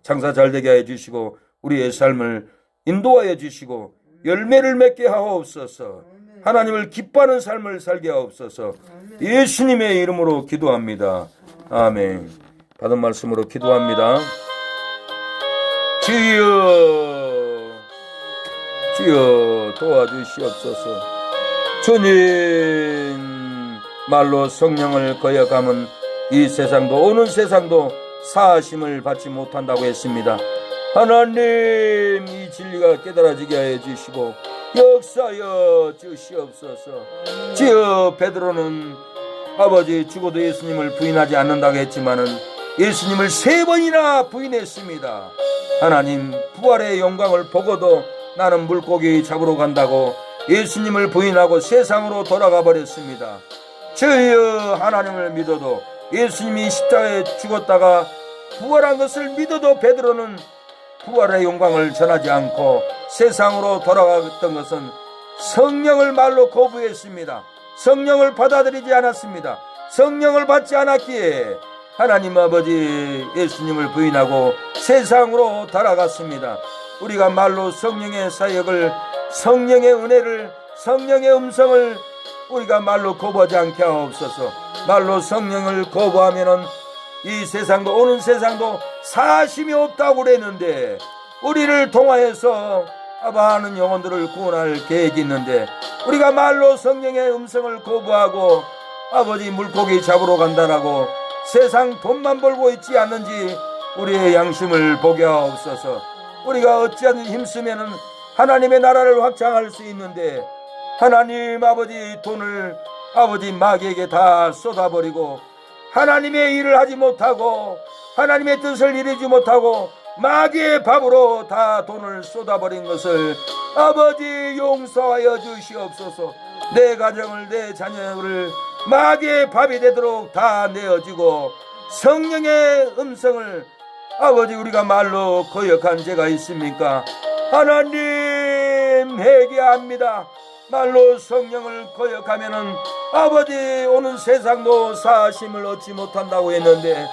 장사 잘 되게 해 주시고 우리의 삶을 인도하여 주시고 열매를 맺게 하옵소서. 하나님을 기뻐하는 삶을 살게 하옵소서. 예수님의 이름으로 기도합니다. 아멘. 받은 말씀으로 기도합니다. 주여 도와주시옵소서. 주님 말로 성령을 거역하면 이 세상도 오는 세상도 사하심을 받지 못한다고 했습니다. 하나님 이 진리가 깨달아지게 하여 주시고 역사하여 주시옵소서. 주여 베드로는 아버지 죽어도 예수님을 부인하지 않는다고 했지만은 예수님을 3번이나 부인했습니다. 하나님 부활의 영광을 보고도 나는 물고기 잡으러 간다고 예수님을 부인하고 세상으로 돌아가 버렸습니다. 주여 하나님을 믿어도 예수님이 십자가에 죽었다가 부활한 것을 믿어도 베드로는 부활의 영광을 전하지 않고 세상으로 돌아갔던 것은 성령을 말로 거부했습니다. 성령을 받아들이지 않았습니다. 성령을 받지 않았기에 하나님 아버지 예수님을 부인하고 세상으로 돌아갔습니다. 우리가 말로 성령의 사역을 성령의 은혜를 성령의 음성을 우리가 말로 거부하지 않게 하옵소서. 말로 성령을 거부하면은 이 세상도 오는 세상도 사심이 없다고 그랬는데 우리를 통하여서 많은 영혼들을 구원할 계획이 있는데 우리가 말로 성령의 음성을 거부하고 아버지 물고기 잡으러 간다라고 세상 돈만 벌고 있지 않는지 우리의 양심을 보게 하옵소서. 우리가 어찌하든 힘쓰면은 하나님의 나라를 확장할 수 있는데 하나님 아버지 돈을 아버지 마귀에게 다 쏟아버리고 하나님의 일을 하지 못하고 하나님의 뜻을 이루지 못하고 마귀의 밥으로 다 돈을 쏟아버린 것을 아버지 용서하여 주시옵소서. 내 가정을 내 자녀를 마귀의 밥이 되도록 다 내어지고 성령의 음성을 아버지 우리가 말로 거역한 죄가 있습니까? 하나님 회개합니다. 말로 성령을 거역하면은 아버지 오는 세상도 사심을 얻지 못한다고 했는데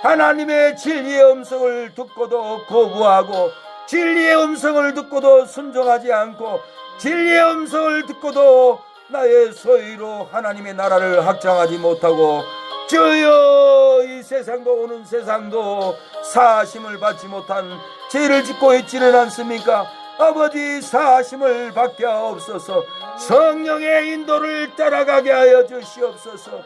하나님의 진리의 음성을 듣고도 거부하고 진리의 음성을 듣고도 순종하지 않고 진리의 음성을 듣고도 나의 소유로 하나님의 나라를 확장하지 못하고 주여 이 세상도 오는 세상도 사심을 받지 못한 죄를 짓고 있지는 않습니까? 아버지 사심을 받게 하옵소서. 성령의 인도를 따라가게 하여 주시옵소서.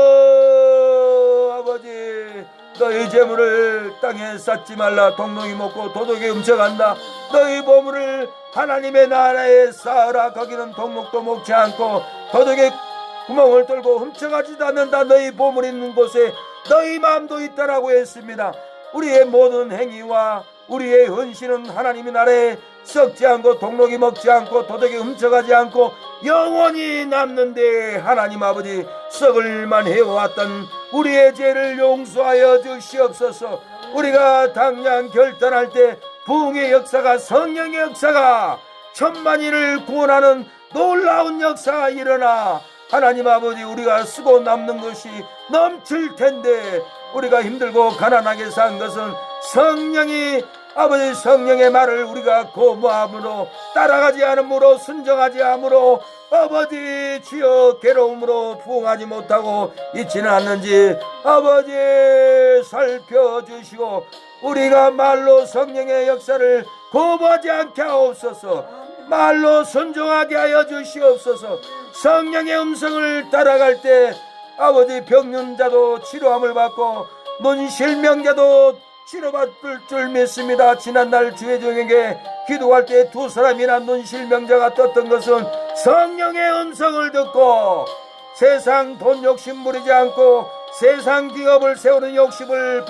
주여 아버지 너희 재물을 땅에 쌓지 말라. 동록이 먹고 도둑이 훔쳐간다. 너희 보물을 하나님의 나라에 쌓으라. 거기는 동록도 먹지 않고 도둑이 구멍을 뚫고 훔쳐가지도 않는다. 너희 보물 있는 곳에 너희 마음도 있다라고 했습니다. 우리의 모든 행위와 우리의 헌신은 하나님의 나라에 썩지 않고 동록이 먹지 않고 도둑이 훔쳐가지 않고 영원히 남는데 하나님 아버지 썩을만 해왔던 우리의 죄를 용서하여 주시옵소서. 우리가 당장 결단할 때 부흥의 역사가 성령의 역사가 천만인을 구원하는 놀라운 역사가 일어나 하나님 아버지 우리가 쓰고 남는 것이 넘칠 텐데 우리가 힘들고 가난하게 산 것은 성령이 아버지 성령의 말을 우리가 거부함으로 따라가지 않음으로 순종하지 않음으로 아버지 주여 괴로움으로 부응하지 못하고 있지는 않는지 아버지 살펴주시고 우리가 말로 성령의 역사를 거부하지 않게 하옵소서. 말로 순종하게 하여 주시옵소서. 성령의 음성을 따라갈 때 아버지 병륜자도 치료함을 받고 논실명자도 치료받을 줄 믿습니다. 지난날 주회중에게 기도할 때 두 사람이나 논실명자가 떴던 것은 성령의 음성을 듣고 세상 돈 욕심 부리지 않고 세상 기업을 세우는 욕심을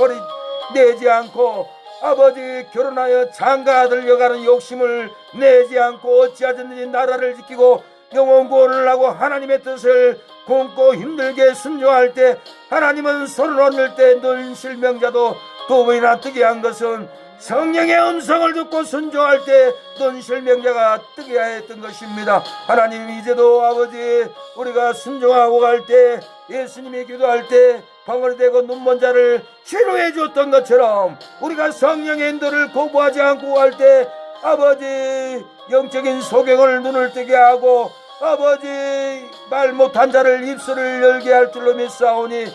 내지 않고 아버지 결혼하여 장가가 들려가는 욕심을 내지 않고 어찌하든지 나라를 지키고 영혼 구원을 하고 하나님의 뜻을 굶고 힘들게 순종할 때 하나님은 손을 얹을 때 논실명자도 두 번이나 뜨게 한 것은 성령의 음성을 듣고 순종할 때 논실명자가 뜨게 했던 것입니다. 하나님 이제도 아버지 우리가 순종하고 갈 때 예수님이 기도할 때 방언되고 눈먼 자를 치료해 줬던 것처럼 우리가 성령의 인도를 거부하지 않고 갈 때 아버지 영적인 소경을 눈을 뜨게 하고 아버지 말 못한 자를 입술을 열게 할 줄로 믿사오니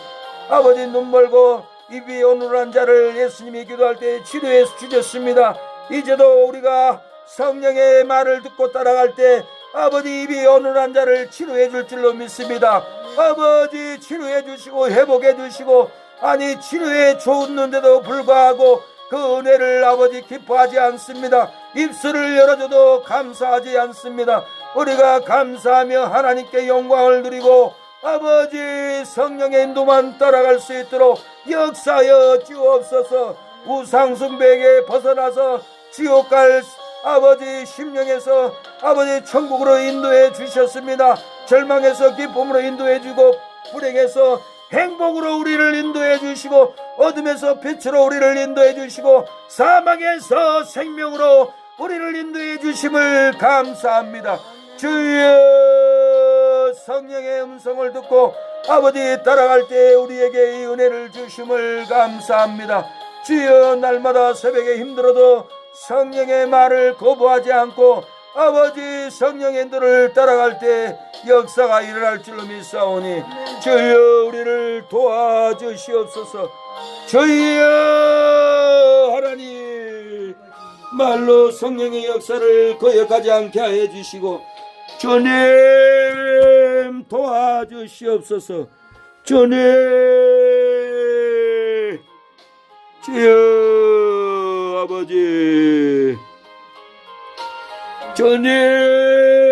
아버지 눈 멀고 입이 어눌한 자를 예수님이 기도할 때 치료해 주셨습니다. 이제도 우리가 성령의 말을 듣고 따라갈 때 아버지 입이 어눌한 자를 치료해 줄 줄로 믿습니다. 아버지 치료해 주시고 회복해 주시고 아니 치료해 줬는데도 불구하고 그 은혜를 아버지 기뻐하지 않습니다. 입술을 열어줘도 감사하지 않습니다. 우리가 감사하며 하나님께 영광을 드리고 아버지 성령의 인도만 따라갈 수 있도록 역사하여 주옵소서. 우상숭배에게 벗어나서 지옥 갈 아버지 심령에서 아버지 천국으로 인도해 주셨습니다. 절망에서 기쁨으로 인도해 주고 불행에서 행복으로 우리를 인도해 주시고 어둠에서 빛으로 우리를 인도해 주시고 사망에서 생명으로 우리를 인도해 주심을 감사합니다. 주여 성령의 음성을 듣고 아버지 따라갈 때 우리에게 이 은혜를 주심을 감사합니다. 주여 날마다 새벽에 힘들어도 성령의 말을 거부하지 않고 아버지 성령의 인도를 따라갈 때 역사가 일어날 줄로 믿사오니 주여 우리를 도와주시옵소서. 주여 하나님 말로 성령의 역사를 거역하지 않게 해 주시고 주님 주님 도와주시옵소서. 주님, 주여 아버지, 주님